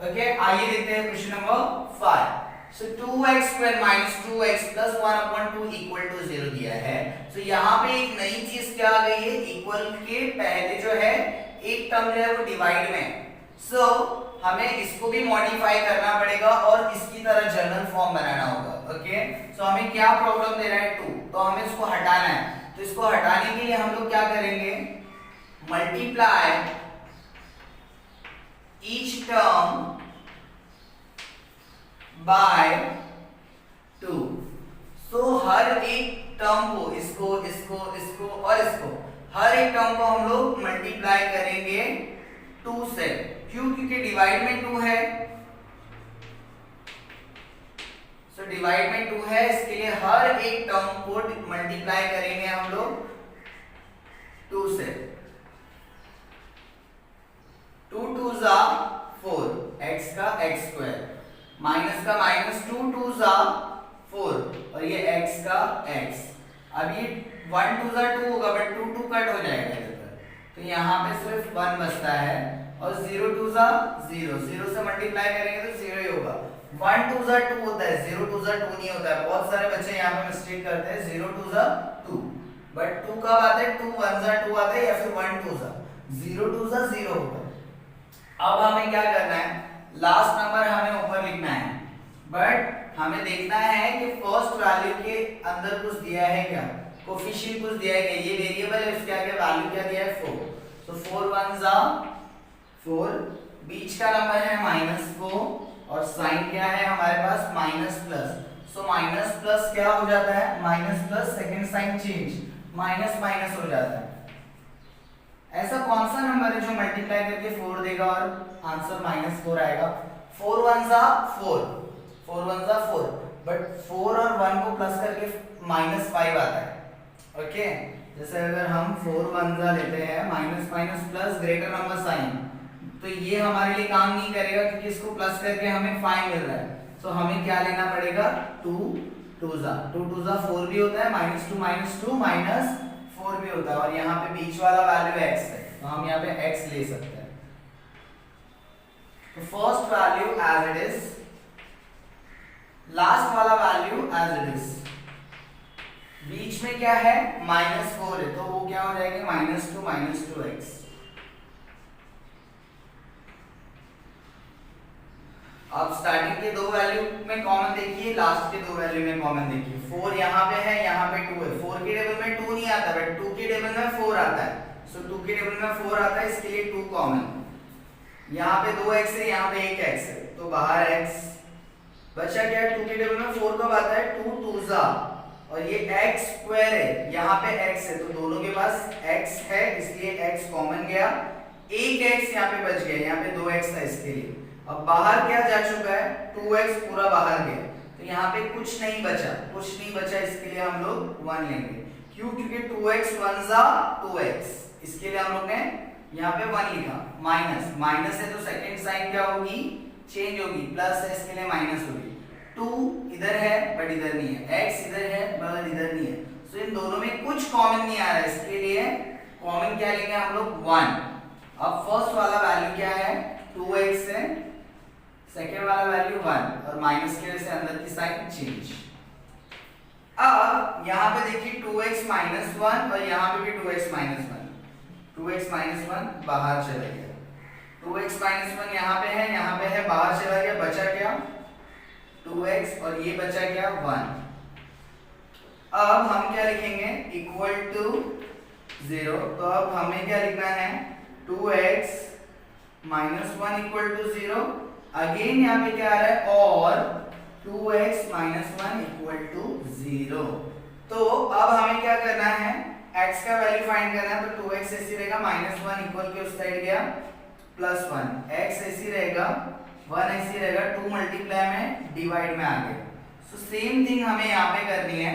ओके, आइए देखते हैं question number 5। So 2x square minus 2x plus 1/2 equal to 0 दिया है। सो यहाँ पे एक नई चीज क्या आ गई है, इक्वल के पहले जो है एक टर्म जो है वो डिवाइड में। सो हमें इसको भी मॉडिफाई करना पड़ेगा और इसकी तरह जनरल फॉर्म बनाना होगा। ओके, सो हमें क्या प्रॉब्लम दे रहा है 2, तो हमें इसको हटाना है। तो इसको हटाने के लिए हम लोग क्या करेंगे, मल्टीप्लाई ईच टर्म बाय 2। सो हर एक टर्म को, इसको इसको इसको और इसको, हर एक टर्म को हम लोग मल्टीप्लाई करेंगे 2 से। क्यों? क्योंकि डिवाइड में 2 है। सो डिवाइड में 2 है, इसके लिए हर एक टर्म को मल्टीप्लाई करेंगे हम लोग 2 से। 2 2 जा 4, x का x स्क्वायर, माइनस का माइनस 2 2 जा 4 और ये x का x। अब ये 1 2 जा 2 होगा, बट 2 2 कट हो जाएगा इधर पर, तो यहाँ पे सिर्फ 1 बचता है। और 0 2 जा 0, 0 से मल्टीप्लाई करेंगे तो 0 ही होगा। 1 2 जा 2 होता है, 0 2 जा 2 नहीं होता है। बहुत सारे बच्चे यहाँ पे मिस्टेक करते हैं, 0 2 जा 2, बट 2 कब आता है, 2 1 जा 2 आता है, या फिर 1 2 जा 0 2 जा 0 होगा। अब हमें क्या करना है, लास्ट नंबर हमें ऊपर लिखना है, बट हमें देखना है कि फर्स्ट वैल्यू के अंदर कुछ दिया है क्या, कोफिशिएंट कुछ दिया है क्या। ये वेरिएबल है, उसके आगे वैल्यू क्या दिया है 4। सो 4 1 जा 4, बीच का नंबर है -4 और साइन क्या है हमारे पास minus plus. So minus plus क्या हो जाता है, minus plus second sign change, minus minus हो जाता है। ऐसा कौन सा नंबर है जो मल्टीप्लाई करके 4 देगा और आंसर -4 आएगा। 4 1 जा 4, 4 1 जा 4, बट 4 और 1 को प्लस करके -5 आता है। ओके, जैसे अगर हम 4 1 जा लेते हैं, minus minus plus greater number sign, तो ये हमारे लिए काम नहीं करेगा, क्योंकि इसको प्लस करके हमें 5 मिल रहा है। तो हमें क्या लेना पड़ेगा, 2 2 जा 4 भी होता है, -2 -4 भी होता है, और यहाँ पे बीच वाला वैल्यू x है, तो हम यहाँ पे x ले सकते हैं। तो first value as it is, last वाला वैल्यू एज इट इज, बीच में क्या है -4 है, तो वो क्या हो जाएगा -2 2x। अब स्टार्टिंग के दो वैल्यू में कॉमन देखिए, लास्ट के दो वैल्यू में कॉमन देखिए। 4 यहाँ पे है, यहाँ पे 2 है। 4 के टेबल में 2 नहीं आता, बट 2 के टेबल में 4 आता है। सो 2 के टेबल में 4 आता है, इसके लिए 2 कॉमन। यहाँ पे 2x है, यहाँ पे 1x है, तो बाहर x बचा क्या। 2 के टेबल में 4 कब आता है, 2 2 जा, और ये x स्क्वायर है, यहाँ पे x है, तो दोनों के पास x है, इसलिए x कॉमन गया। एक x यहाँ पे बच गया, यहाँ पे 2x था, इसके लिए अब बाहर क्या जा चुका है, 2x पूरा बाहर गया, तो यहाँ पे कुछ नहीं बचा, इसके लिए हम लोग 1 लेंगे। क्यों? क्योंकि 2x 1 जा 2x, इसके लिए हम लोग ने यहाँ पे 1 लिखा। माइनस है तो सेकंड साइन क्या होगी, चेंज होगी, प्लस है इसके लिए माइनस होगी। 2 इधर है बट इधर नहीं है, x इधर है बट इधर नहीं है, सो इन दोनों में कुछ कॉमन नहीं आ रहा है, इसके लिए कॉमन क्या लेंगे हम लोग, 1। अब फर्स्ट वाला वैल्यू क्या है, 2x है, सेकेंड वाला वैल्यू 1 और माइनस की वजह से अंदर की साइन चेंज। अब यहाँ पे देखिए 2x माइनस 1 और यहाँ पे भी 2x माइनस 1, 2x माइनस 1 बाहर चला गया, 2x माइनस 1 यहाँ पे है, बाहर चला गया, बचा क्या 2x और ये बचा क्या 1। अब हम क्या लिखेंगे इक्वल टू 0, तो अब हमें क्या लिखना है 2x minus 1 equal to 0। Again यहाँ पे क्या आ रहा है और 2x माइनस 1 इक्वल टू 0। तो अब हमें क्या करना है x का वैल्यू फाइंड करना है, तो 2x ऐसी रहेगा, माइनस 1 इक्वल के उस साइड गया प्लस 1, x ऐसी रहेगा 1 ऐसी रहेगा, 2 मल्टीप्लाई में डिवाइड में आ गया। सो सेम थिंग हमें यहाँ पे करनी है,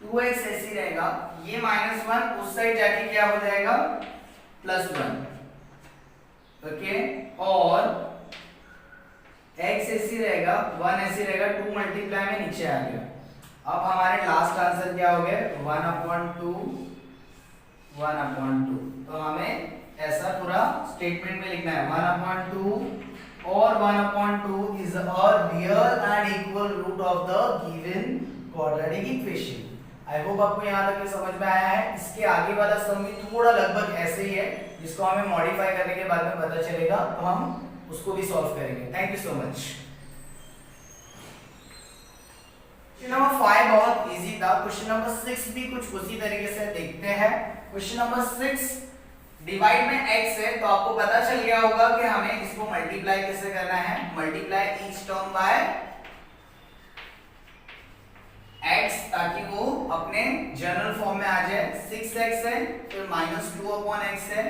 2x ऐसी रहेगा, ये माइनस 1 उस साइड जाके क्या हो जाएगा प्लस 1, ओके, और x ऐसी रहेगा 1 ऐसी रहेगा, 2 मल्टीप्लाई में नीचे आ गया। अब हमारे लास्ट आंसर क्या हो गया 1/2, तो हमें ऐसा पूरा स्टेटमेंट में लिखना है 1/2 और 1/2 is a real and equal root of the given quadratic equation. I hope आपको यहाँ तक समझ में आया है। इसके आगे वाला सम भी थोड़ा लगभग ऐसे ही है, जिसको हमें मॉडिफाई करने के बाद में पता चलेगा, तो हम उसको भी सॉल्व करेंगे। Thank you so much. Question number 5 बहुत इजी था। क्वेश्चन नंबर 6 भी कुछ उसी तरीके से देखते हैं। क्वेश्चन नंबर 6 डिवाइड में x है, तो आपको पता चल गया होगा कि हमें इसको मल्टीप्लाई कैसे करना है, multiply each term by x, ताकि वो अपने जनरल फॉर्म में आ जाए। 6x है, फिर -2/x है,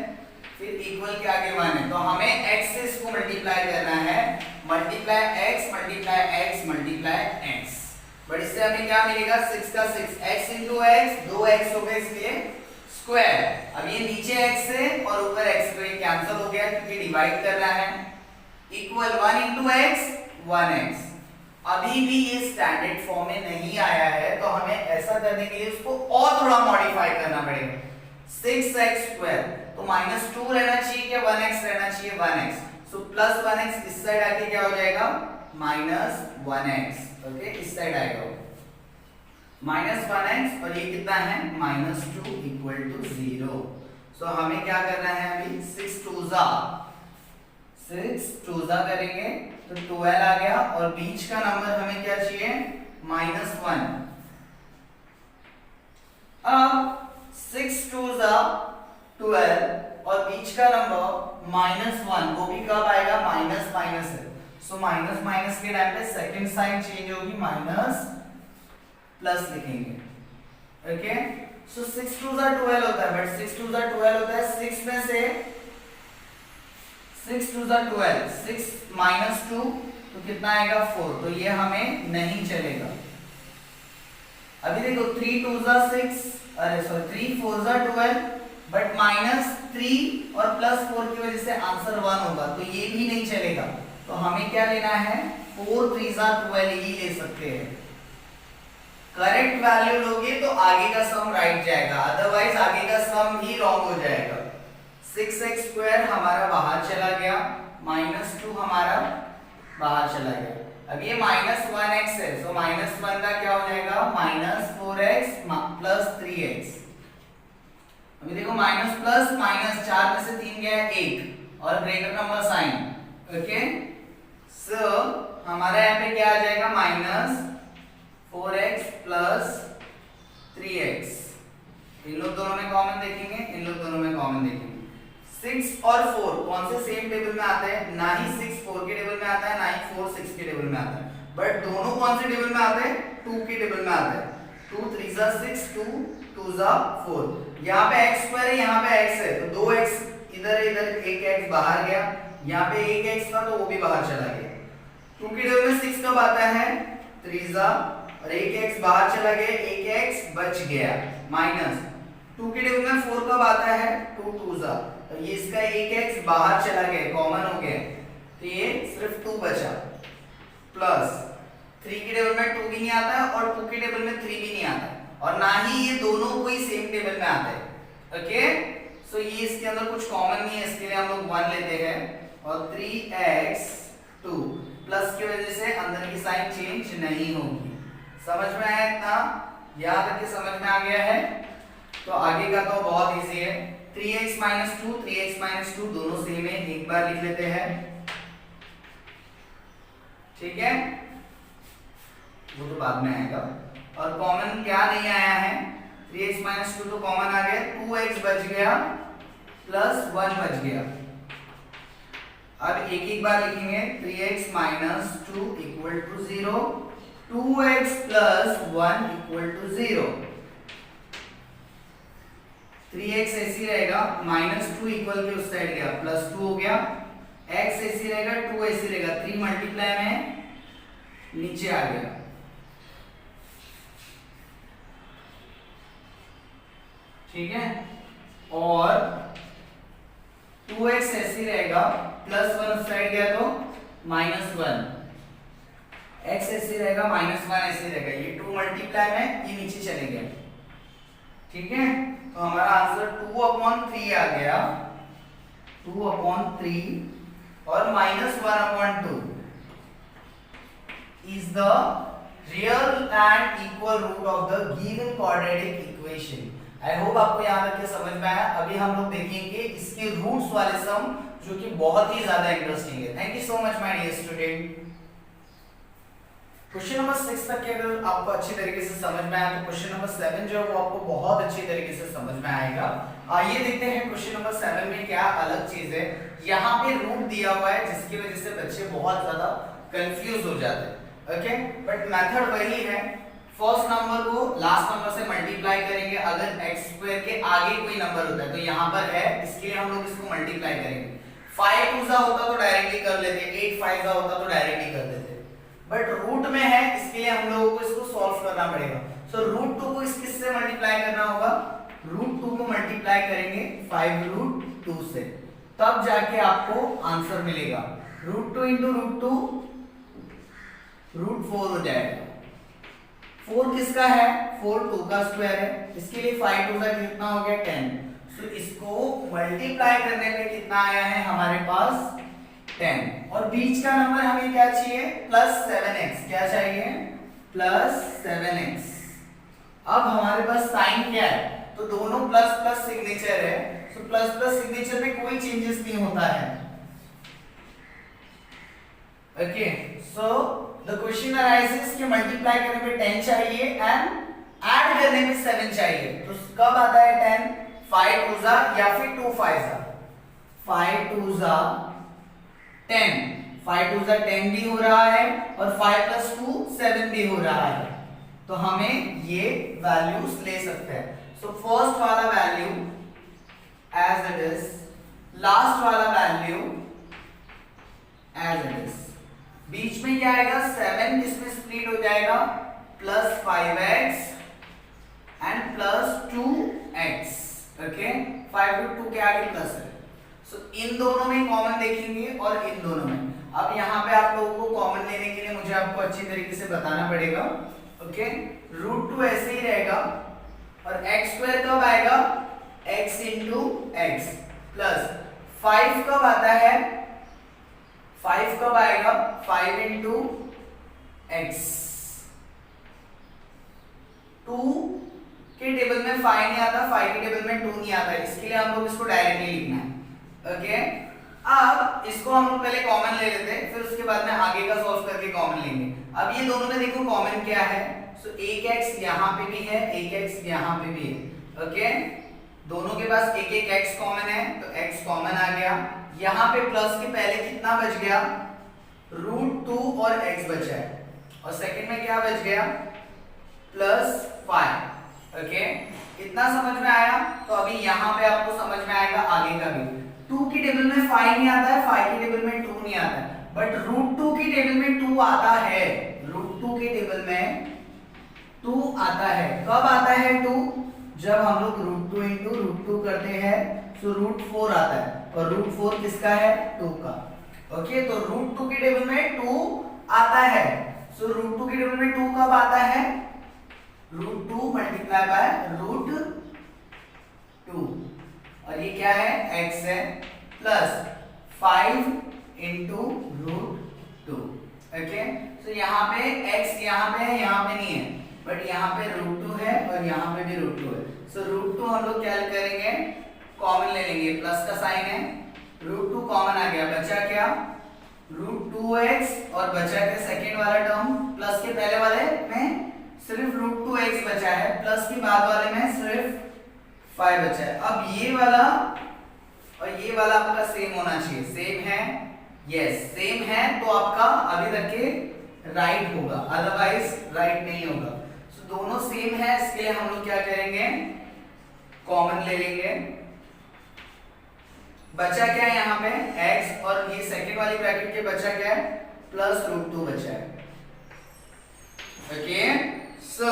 फिर इक्वल के आगे 1 है, तो हमें x से इसको मल्टीप्लाई करना है, multiply x multiply x multiply x। But इससे हमें क्या मिलेगा 6 का 6, x into x 2x हो गया, इसलिए स्क्वायर। अब ये नीचे x है और ऊपर x, तो ये कैंसिल हो गया क्योंकि डिवाइड करना है। Equal 1 into x 1x। अभी भी ये स्टैंडर्ड फॉर्म में नहीं आया है, तो हमें ऐसा करने के लिए उसको और थोड़ा मॉडिफाई करना पड़ेगा। 6x स्क्वायर, तो -2 रहना चाहिए क्या 1x रहना चाहिए 1x, सो प्लस 1x इस साइड आके क्या हो जाएगा -1x, ओके, इस साइड आएगा -1x और ये कितना है -2 इक्वल टू 0। सो हमें क्या करना है अभी 6 2 करेंगे तो 12 आ गया, और बीच का नंबर हमें क्या चाहिए -1। अब 6 2 12 और बीच का नंबर -1, वो भी कब आएगा माइनस माइनस है, सो माइनस माइनस के टाइम पे सेकंड साइन चेंज होगी, माइनस प्लस लिखेंगे, ओके। सो 6 2 12 होता है, बट 6 2 12 होता है, 6 में से 6 2 12, 6 -2 तो कितना आएगा 4, तो ये हमें नहीं चलेगा। अभी देखो 3 2 6, अरे सॉरी 3 4 12, बट -3 और +4 की वजह से आंसर 1 होगा, तो ये भी नहीं चलेगा। तो हमें क्या लेना है 4 3 12 ही ले सकते हैं। करेक्ट वैल्यू लोगे तो आगे का सम राइट जाएगा, अदरवाइज आगे का सम ही रॉन्ग हो जाएगा। 6x स्क्वायर हमारा बाहर चला गया, -2 हमारा बाहर चला गया। अब ये -1x है, सो -1 का क्या हो जाएगा -4x प्लस 3x। अभी देखो माइनस प्लस माइनस, 4 में से 3 गया 1 और ग्रेटर नंबर साइन, ओके। सो हमारा यहाँ पे क्या आ जाएगा -4x प्लस 3x। इन लोग दोनों में कॉमन देखेंगे, इन लोग दोनों में कॉमन देखेंगे। 6 और 4 कौन से सेम टेबल में आते हैं, ना ही 6 4 के टेबल में आता है, ना ही 4 6 के टेबल में आता है, बट दोनों कौन से टेबल में आते हैं 2 के टेबल में आते हैं। 2 3 6 2 2 4। यहाँ पे x स्क्वायर है, यहाँ पे x है, तो 2x इधर इधर, एक x बाहर गया, यहाँ पे एक x था तो वो भी बाहर चला गया। 2 के टेबल में 6 कब आता है 3 और एक x बाहर चला गया, एक x बच गया, माइनस 2 के टेबल में 4 कब आता है 2 2 तो ये इसका एक x बाहर चला गया, कॉमन हो गया, तो ये सिर्फ 2 बचा, प्लस 3 के टेबल में 2 भी नहीं आता है और 2 के टेबल में 3 भी नहीं आता है, और ना ही ये दोनों कोई सेम टेबल में आते हैं, ओके। सो ये इसके अंदर कुछ कॉमन नहीं है, इसके लिए हम लोग 1 लेते हैं, और 3x2 प्लस की वजह से अंदर की साइन चेंज नहीं होगी। समझ में आया इतना? याद रखिए, समझ में आ गया है? तो आगे का तो बहुत इजी है। 3x-2 दोनों सेम है, एक बार लिख लेते हैं, ठीक है, वो तो बाद में आएगा। और कॉमन क्या नहीं आया है, 3x-2 तो कॉमन आ गया, 2x बच गया प्लस 1 बच गया। अब एक बार लिखेंगे, 3x-2 equal to 0, 2x plus 1 equal to 0। 3x ऐसी रहेगा, -2 इक्वल के उस साइड गया, +2 हो गया, x ऐसी रहेगा, 2 ऐसी रहेगा, 3 मल्टीप्लाई में नीचे आ गया, ठीक है, और 2x ऐसी रहेगा, +1 उस साइड गया तो -1, x ऐसी रहेगा, -1 ऐसी रहेगा, ये 2 मल्टीप्लाई में ये नीचे चले गए, ठीक है। तो हमारा आंसर 2/3 आ गया, 2/3 और -1/2 is the real and equal root of the given quadratic equation। I hope आपको यहाँ तक के समझ में आया। अभी हम लोग देखेंगे इसके रूट्स वाले सम, जो कि बहुत ही ज्यादा इंटरेस्टिंग है। Thank you so much my dear student. Question number 6 तक के अगर आपको अच्छी तरीके से समझ में आया तो क्वेश्चन नंबर 7 जो है वो आपको बहुत अच्छी तरीके से समझ में आएगा। आइए देखते हैं क्वेश्चन नंबर 7 में क्या अलग चीज है। यहाँ पे रूट दिया हुआ है जिसकी वजह से बच्चे बहुत ज्यादा कंफ्यूज हो जाते हैं, ओके, बट मेथड वही है। फर्स्ट नंबर को लास्ट नंबर से मल्टीप्लाई करेंगे। अगर x² के आगे कोई नंबर होता है तो यहाँ पर है, इसके लिए हम लोग इसको मल्टीप्लाई करेंगे। 5 2 होता तो डायरेक्टली कर लेते, 8 5 होता तो डायरेक्टली कर देते, बट रूट में है इसके लिए हम लोगों को इसको सॉल्व करना पड़ेगा। सो रूट 2 को किससे मल्टीप्लाई करना होगा, रूट 2 को मल्टीप्लाई करेंगे 5√2 से, तब जाके आपको आंसर मिलेगा। रूट 2 इंटू रूट 2 रूट 4 हो जाएगा। 4 किसका है, 4 2 का स्क्वायर है, इसके लिए 5 2 का कितना हो गया 10। सो इसको मल्टीप्लाई करने पे कितना आया है हमारे पास 10, और बीच का नंबर हमें क्या चाहिए, +7x। क्या चाहिए, +7x। अब हमारे पास साइन क्या है, तो दोनों प्लस प्लस सिग्नेचर है, सो प्लस प्लस सिग्नेचर में कोई चेंजेस नहीं होता है, okay. So the question arises कि मल्टीप्लाई करने पे 10 चाहिए एंड ऐड करने पे 7 चाहिए, तो कब आता है 10, 5 2 या फिर 2 5 5 2 10, 5 2 10 भी हो रहा है और 5 + 2 7 भी हो रहा है, तो हमें ये वैल्यूज ले सकते हैं। सो फर्स्ट वाला value as it is, last वाला वैल्यू एज इट इज, बीच में क्या आएगा 7 किसमें स्प्लिट हो जाएगा, +5x एंड +2x, ओके। 5 2 के आगे प्लस है, सो इन दोनों में कॉमन देखेंगे और इन दोनों में। अब यहाँ पे आप लोगों को कॉमन लेने के लिए मुझे आपको अच्छी तरीके से बताना पड़ेगा, ओके। √2 ऐसे ही रहेगा और x² कब आएगा, x इंटू x, प्लस 5 कब आता है, 5 कब आएगा, 5 इंटू x। 2 के टेबल में 5 नहीं आता, 5 के टेबल में 2 नहीं आता, इसके लिए हम लोग इसको डायरेक्टली लिखना है, ओके। अब इसको हम लोग पहले कॉमन ले लेते हैं, फिर उसके बाद में आगे का सॉल्व करके कॉमन लेंगे। अब ये दोनों में देखो कॉमन क्या है, सो एक x यहाँ पे भी है, एक x यहाँ पे भी है, ओके। दोनों के पास एक एक x कॉमन है, तो x कॉमन आ गया। यहाँ पे प्लस के पहले कितना बच गया, √2 और x बचा है, और सेकंड में क्या बच गया, +5, ओके। इतना समझ में आया। तो अभी यहाँ पे आपको समझ में आएगा आगे का भी। 2 की टेबल में 5 नहीं आता है, 5 की टेबल में 2 नहीं आता है, बट √2 की टेबल में 2 आता है, √2 की टेबल में 2 आता है। कब आता है 2, जब हम लोग √2 इंटू √2 करते हैं, तो √4 आता है, और √4 किसका है, 2 का, ओके। तो √2 की टेबल में 2 आता है, सो √2 की टेबल में 2 कब आता है, √2 मल्टीप्लाई बाय √2, और ये क्या है, x है, प्लस 5 इंटू रूट 2। ओके, तो यहाँ पे x यहाँ पे है, यहाँ पे नहीं है, बट यहाँ पे रूट 2 है और यहाँ पे भी रूट 2 है। सो रूट 2 हम लोग क्या करेंगे, कॉमन ले लेंगे, प्लस का साइन है, रूट 2 कॉमन आ गया, बचा क्या रूट 2x और बचा क्या सेकेंड वाला टर्म, प्लस के पहले वाले में सिर्फ रूट 2x बचा है, प्लस के बाद वाले में सिर्फ 5 बचा है। अब ये वाला और ये वाला आपका सेम होना चाहिए, सेम है, यस सेम है, तो आपका अभी तक के राइट होगा, अदरवाइज राइट नहीं होगा। सो दोनों सेम है, इसके लिए हम लोग क्या करेंगे, कॉमन ले लेंगे। बचा क्या है यहाँ पे x और ये सेकेंड वाली ब्रैकेट के बचा क्या है प्लस रूट 2 बचा है। ओके, सो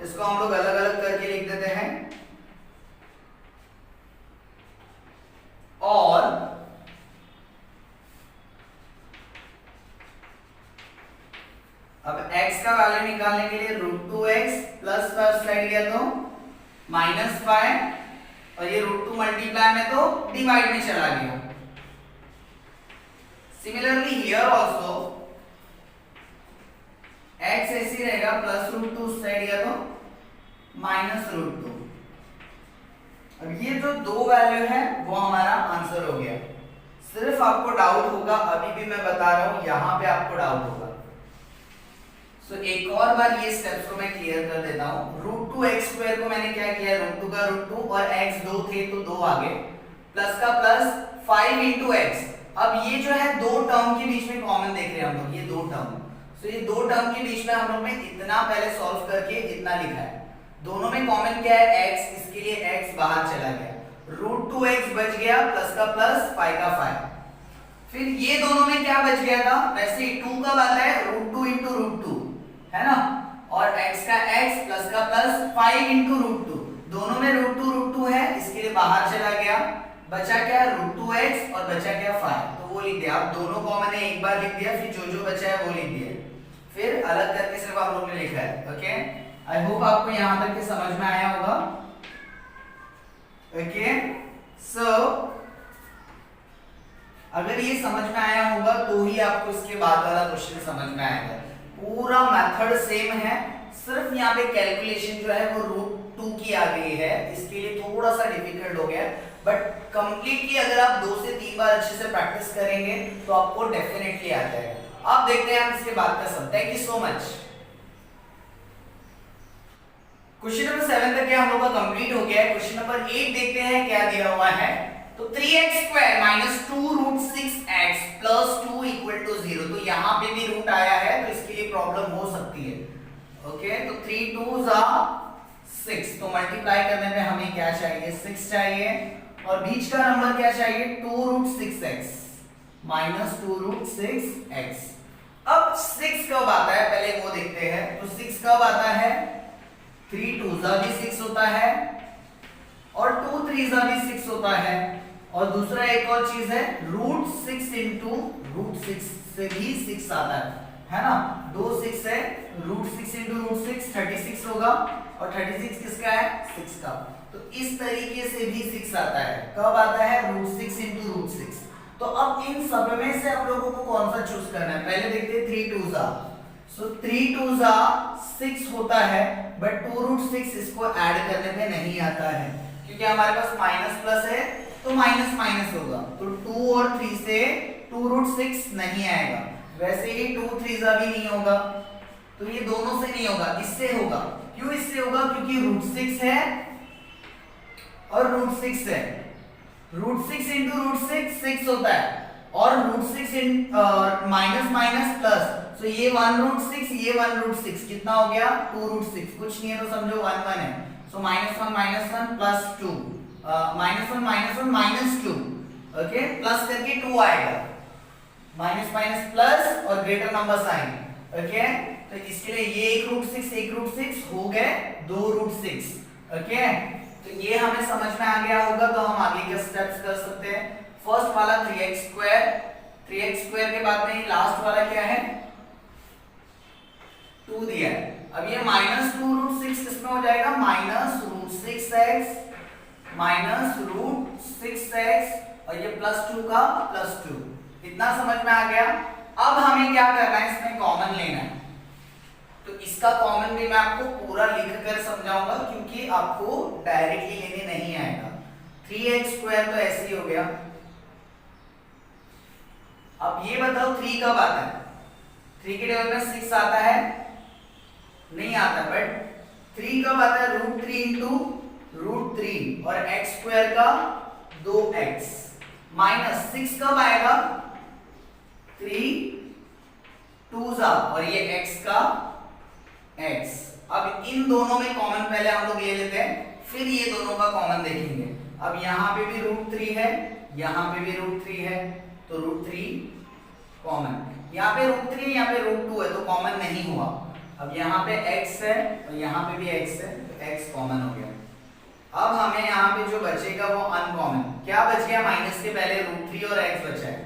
इसको हम लोग अलग अलग करके लिख देते हैं, और अब x का वैल्यू निकालने के लिए रूट 2x प्लस 5 स्लाइड गया तो माइनस 5, और ये रूट 2 मल्टीप्लाई में तो डिवाइड में चला गया। सिमिलरली हियर आल्सो x ऐसे रहेगा, प्लस रूट 2 साइड गया तो माइनस रूट 2। अब ये जो दो वैल्यू है वो हमारा आंसर हो गया। सिर्फ आपको डाउट होगा, अभी भी मैं बता रहा हूं, यहां पे आपको डाउट होगा। सो एक और बार ये स्टेप्स को मैं क्लियर कर देता हूं। रूट 2x² को मैंने क्या किया, रूट 2 का रूट 2 और x 2 थे तो 2 आ गए, प्लस का प्लस 5 into x। अब ये जो है दो टर्म के बीच में कॉमन देख रहे हैं हम लोग, ये दो टर्म, सो ये दो टर्म के बीच में हम लोग ने इतना पहले सॉल्व करके इतना लिखा है, दोनों में कॉमन क्या है x, इसके लिए x बाहर चला गया, रूट 2x बच गया, प्लस का प्लस 5 का 5। फिर ये दोनों में क्या बच गया था, वैसे 2 कब आता है रूट 2 into रूट 2 है ना, और x का x प्लस का प्लस 5 into रूट 2, दोनों में रूट 2 है, इसके लिए बाहर चला गया, बचा क्या रूट 2x और बचा क्या 5, तो वो लिख दिया। आप दोनों कॉमन है, एक बार लिख दिया, फिर जो जो बचा है वो लिख दिया, फिर अलग करके सिर्फ आप लोग ने लिखा है। ओके, आई होप आपको यहां तक के समझ में आया होगा। ओके, सो अगर ये समझ में आया होगा तो ही आपको इसके बाद वाला क्वेश्चन समझ में आएगा। पूरा मेथड सेम है, सिर्फ यहाँ पे कैलकुलेशन जो है वो रूट 2 की आ गई है, इसके लिए थोड़ा सा डिफिकल्ट हो गया, बट कंप्लीटली अगर आप 2 से 3 बार अच्छे से प्रैक्टिस करेंगे तो आपको डेफिनेटली आ जाएगा। अब देखते हैं हम इसके बाद का sum. Thank you so much. Question number 7 तक हम लोग का कंप्लीट हो गया है। क्वेश्चन नंबर 8 देखते हैं क्या दिया हुआ है। तो 3x² minus 2 root 6x plus 2 equal to 0, तो यहाँ पे भी रूट आया है तो इसके लिए प्रॉब्लम हो सकती है। ओके, तो 3 2s are 6, तो मल्टीप्लाई करने में हमें क्या चाहिए 6 चाहिए, और बीच का नंबर क्या चाहिए 2 root 6x minus 2 root 6x। अब 6 कब आता है पहले वो देखते हैं। तो 6 कब आता है, 3 2s भी 6 होता है और 2 3s भी 6 होता है, और दूसरा एक और चीज है रूट 6 इंटू रूट 6 से भी 6 आता है ना, 2 6 है, रूट 6 इंटू रूट 6 36 होगा, और 36 किसका है 6 का, तो इस तरीके से भी 6 आता है। कब आता है रूट 6 इंटू रूट 6। तो अब इन सब में से आप लोगों को कौन सा चूज करना है, पहले देखते हैं 3 2s। सो 3 2s 6 होता है, बट 2 रूट 6 इसको ऐड करने में नहीं आता है, क्योंकि हमारे पास माइनस प्लस है तो माइनस माइनस होगा, तो 2 और 3 से 2 रूट 6 नहीं आएगा, वैसे ही 2 3s भी नहीं होगा, तो ये दोनों से नहीं होगा, इससे होगा। क्यों इससे होगा, क्योंकि रूट 6 है और रूट 6 है, रूट 6 इंटू रूट 6 6 होता है, और रूट 6 इन माइनस माइनस प्लस, तो ये 1 रूट 6 ये 1 रूट 6 कितना हो गया 2 रूट 6, कुछ नहीं है तो समझो 1 1 है, सो -1 प्लस 2 -1 माइनस 2, ओके, प्लस करके 2 आएगा, माइनस माइनस प्लस और ग्रेटर नंबर साइन। ओके, तो इसके लिए ये 1 रूट 6 हो गए 2 रूट 6। ओके, तो ये हमें समझ में आ गया होगा, तो हम आगे के स्टेप्स कर सकते हैं। फर्स्ट वाला 3x² के बाद में लास्ट वाला क्या है 2 दिया है। अब ये माइनस 2 रूट 6 किसमें हो जाएगा, minus root 6x minus root 6x, और ये प्लस 2 का प्लस 2, इतना समझ में आ गया। अब हमें क्या करना है, इसमें कॉमन लेना है। तो इसका कॉमन भी मैं आपको पूरा लिख कर समझाऊंगा, क्योंकि आपको डायरेक्टली लेने नहीं आएगा। 3x² तो ऐसे ही हो गया। अब ये बताओ 3 कब आता है? 3 के टेबल में 6 आता है? नहीं आता। बट 3 कब आता है? √3 इंटू √3 और x² का 2x माइनस 6 कब आएगा? 3 2 और ये x का x। अब इन दोनों में कॉमन पहले हम लोग ले लेते हैं, फिर ये दोनों का कॉमन देखेंगे। अब यहाँ पे भी √3 है, यहाँ पे भी √3 है, तो √3 कॉमन। यहाँ पे √3 यहाँ पे √2 है, तो कॉमन नहीं हुआ। अब यहाँ पे x है और यहाँ पे भी x है, तो x कॉमन हो गया। अब हमें यहाँ पे जो बचेगा वो अनकॉमन। क्या बच गया? माइनस के पहले √3 और x बचा है,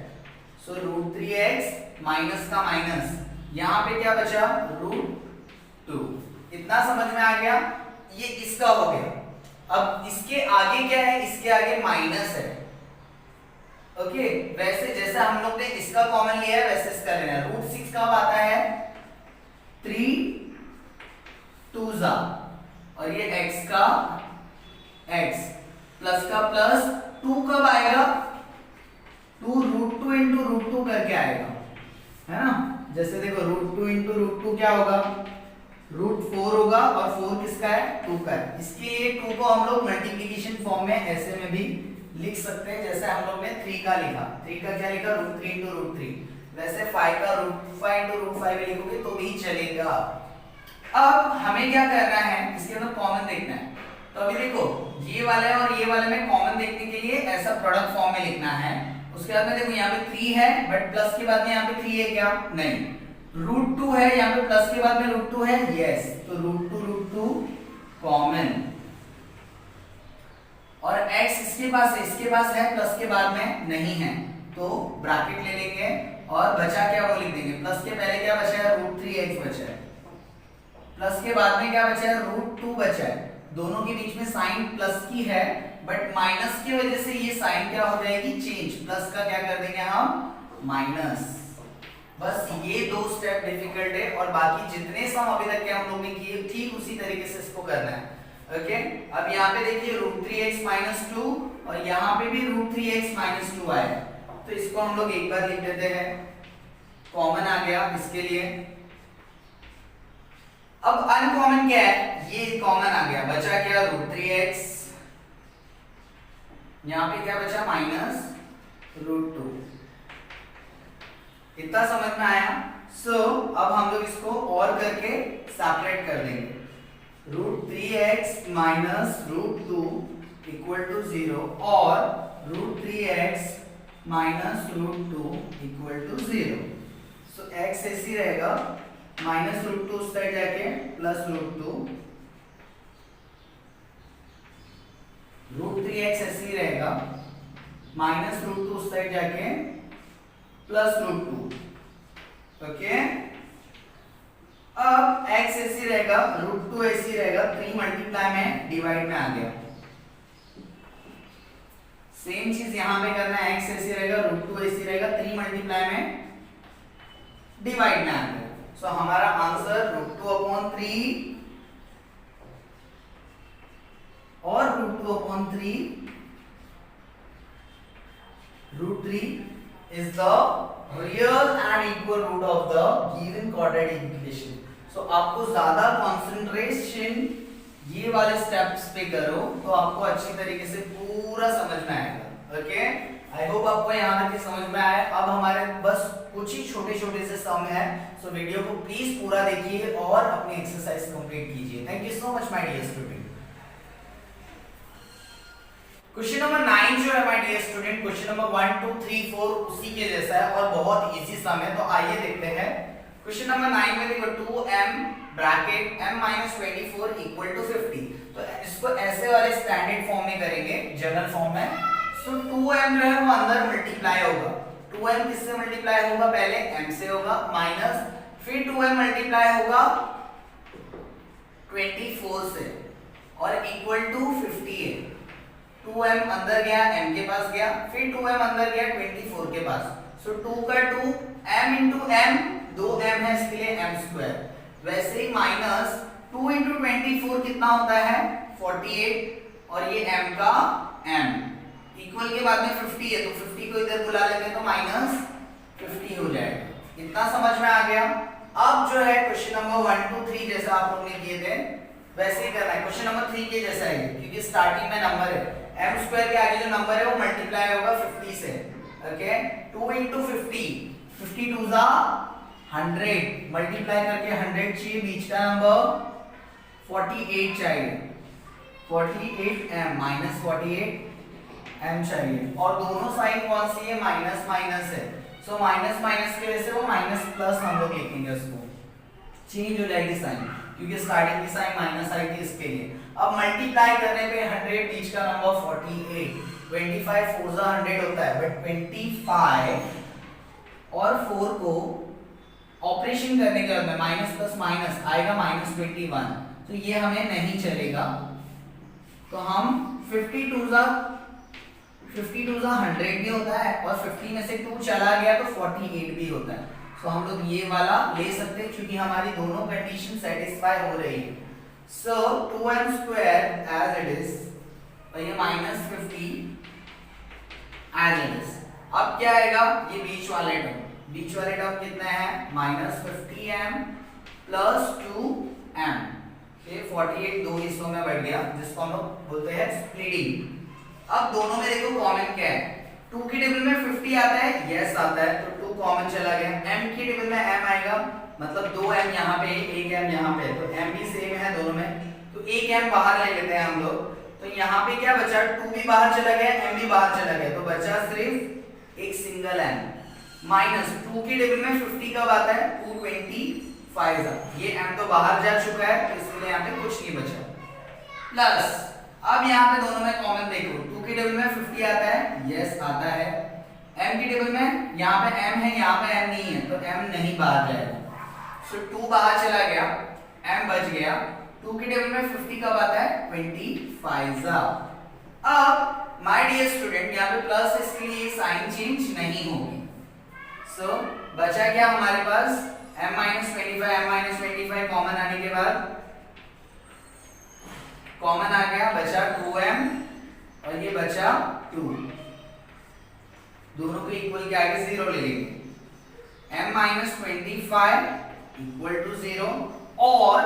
सो √3x माइनस का माइनस, यहाँ पे क्या बचा? √2। इतना समझ में आ गया? ये इसका हो गया। अब इसके आगे क्या है? इसके आगे माइनस है। ओके, वैसे जैसे हम लोग ने इसका कॉमन लिया है वैसे इसका लेना है। √6 कब आता है? 3 2 और ये x का x प्लस का प्लस 2 कब आएगा? 2 √2 इंटू √2 करके आएगा, है ना। जैसे देखो √2 इंटू √2 क्या होगा? √4 होगा, और 4 किसका है? 2 का है। इसके लिए 2 को हम लोग मल्टीप्लिकेशन फॉर्म में ऐसे में भी लिख सकते हैं, जैसे हम लोग ने 3 का लिखा। 3 का क्या लिखा? √3 इंटू √3। वैसे 5 का √5 इंटू √5 लिखोगे तो भी चलेगा। अब हमें क्या करना है? इसके अंदर कॉमन देखना है। तो अभी देखो ये वाला है और ये वाले में कॉमन देखने के लिए ऐसा प्रोडक्ट फॉर्म में लिखना है। उसके बाद में देखो यहाँ पे 3 है, बट प्लस के बाद में यहाँ पे 3 है क्या? नहीं। √2 है, यहाँ पे प्लस के बाद में √2 है, यस, तो √2 कॉमन। और x इसके पास है, इसके पास है, प्लस के बाद में नहीं है, तो ब्रैकेट ले लेंगे और बचा क्या वो लिख देंगे। प्लस के पहले क्या बचा है? √3x बचा है, प्लस के बाद में क्या बचा है? √2 बचा है। दोनों के बीच में साइन प्लस की है, बट माइनस की वजह से ये साइन क्या हो जाएगी? चेंज। प्लस का क्या कर देंगे हम? माइनस। बस ये 2 स्टेप डिफिकल्ट है, और बाकी जितने सम अभी तक के हम लोग ने किए ठीक उसी तरीके से इसको करना है। ओके, अब यहाँ पे देखिए √3x - 2 और यहाँ पे भी √3x - 2 आया, तो इसको हम लोग एक बार लिख देते हैं। कॉमन आ गया इसके लिए। अब अनकॉमन क्या है? ये कॉमन आ गया, बचा क्या? √3x, यहाँ पे क्या बचा? -√2। इतना समझ में आया? सो अब हम लोग इसको और करके सेपरेट कर देंगे। √3x - √2 = 0 और √3x - √2 = 0। सो x ऐसी रहेगा, -√2 उस साइड जाके +√2, √3x ऐसी रहेगा, -√2 उस साइड जाके +√2। ओके, अब x ऐसी रहेगा, √2 ऐसी रहेगा, 3 मल्टीप्लाई में डिवाइड में आ गया। सेम चीज यहां पे करना है, x ऐसी रहेगा, √2 ऐसी रहेगा, 3 मल्टीप्लाई में डिवाइड में आ गया। सो हमारा आंसर √2/3 और √2/3 √3 is the real and equal root of the given quadratic equation. So आपको ज्यादा कंसंट्रेशन ये वाले स्टेप्स पे करो तो आपको अच्छी तरीके से पूरा समझ में आएगा। ओके, आई होप आपको यहाँ तक समझ में आया। अब हमारे बस कुछ ही छोटे छोटे से सम है, सो वीडियो को प्लीज पूरा देखिए और अपनी एक्सरसाइज कंप्लीट कीजिए। Thank you so much my dear student. Question number 9 जो है my dear student, question number 1 2 3 4 उसी के जैसा है और बहुत इजी सम है, तो आइए देखते हैं। क्वेश्चन नंबर 9 में देखो 2m ब्रैकेट m - 24 = 50। तो इसको ऐसे वाले स्टैंडर्ड फॉर्म में करेंगे, जनरल फॉर्म में। सो 2m जो है वो अंदर मल्टीप्लाई होगा। 2m किससे मल्टीप्लाई होगा? पहले m से होगा, माइनस फिर 2m मल्टीप्लाई होगा 24 से और इक्वल टू 50 है। 2m अंदर गया, m के पास गया, फिर 2m अंदर गया 24 के पास, सो 2 का 2 m इंटू m, 2m है इसके लिए m स्क्वायर। वैसे ही माइनस 2 इंटू 24 कितना होता है 48, और ये m का m इक्वल के बाद में 50 है, तो 50 को इधर बुला लेते हैं तो माइनस 50 हो जाएगा। इतना समझ में आ गया। अब जो है क्वेश्चन नंबर 1 2 3 जैसा आप लोग ने किए थे वैसे ही करना है। क्वेश्चन नंबर 3 के जैसा है, क्योंकि स्टार्टिंग में नंबर है, m स्क्वायर के आगे जो नंबर है वो मल्टीप्लाई होगा 50 से। ओके, 2 इंटू 50, 50 टू जा 100, मल्टीप्लाई करके 100 चाहिए, बीच का नंबर 48 चाहिए, 48m माइनस 48m चाहिए, और दोनों साइन कौन सी है, माइनस माइनस है। सो माइनस माइनस की वजह से वो माइनस प्लस हम लोग लिखेंगे, उसको चेंज हो जाएगी साइन, क्योंकि स्टार्टिंग की साइन माइनस आई थी इसके लिए। अब मल्टीप्लाई करने पे 100 बीच का नंबर 48, 25 4 जा 100 होता है, बट 25 और 4 को ऑपरेशन करने के बाद में माइनस प्लस माइनस आएगा माइनस 21, तो ये हमें नहीं चलेगा। तो हम 52 जा 100 भी होता है, और 50 में से 2 चला गया तो 48 भी होता है। सो हम लोग ये वाला ले सकते हैं, क्योंकि हमारी दोनों कंडीशन सेटिस्फाई हो रही है। So 2m square as it is, और ये माइनस 50 एज इट इज। अब क्या आएगा, ये बीच वाले टर्म कितना है, माइनस 50m प्लस 2m, ये 48 दो हिस्सों में बढ़ गया, जिसको हम लोग बोलते हैं स्प्लिटिंग। अब दोनों में देखो कॉमन क्या है, 2 की टेबल में 50 आता है, यस आता है, तो 2 कॉमन चला गया। m की टेबल में m आएगा, मतलब 2m यहाँ पे, 1m यहाँ पे, तो m भी सेम है दोनों में, तो 1m बाहर ले लेते हैं हम लोग। तो यहाँ पे क्या बचा, 2 भी बाहर चला गया, m भी बाहर चला गया, तो बचा सिर्फ एक सिंगल m। माइनस 2 की टेबल में 50 कब आता है, 225, ये m तो बाहर जा चुका है, तो इसलिए यहाँ पे कुछ नहीं बचा। प्लस अब यहाँ पे दोनों में कॉमन देखो, 2 की टेबल में 50 आता है, यस आता है, m की टेबल में यहाँ पे m है, यहाँ पे m नहीं है, तो m नहीं बाहर जाएगा। सो 2 बाहर चला गया, m बच गया। 2 की टेबल में 50 कब आता है, 25। अब माय डियर स्टूडेंट, यहाँ पे प्लस है, इसके लिए साइन चेंज नहीं होगी। सो बचा क्या हमारे पास, m -25 कॉमन आने के बाद कॉमन आ गया, बचा 2m, और ये बचा 2, दोनों को इक्वल के आगे 0 ले लेंगे, m -25 इक्वल टू 0, और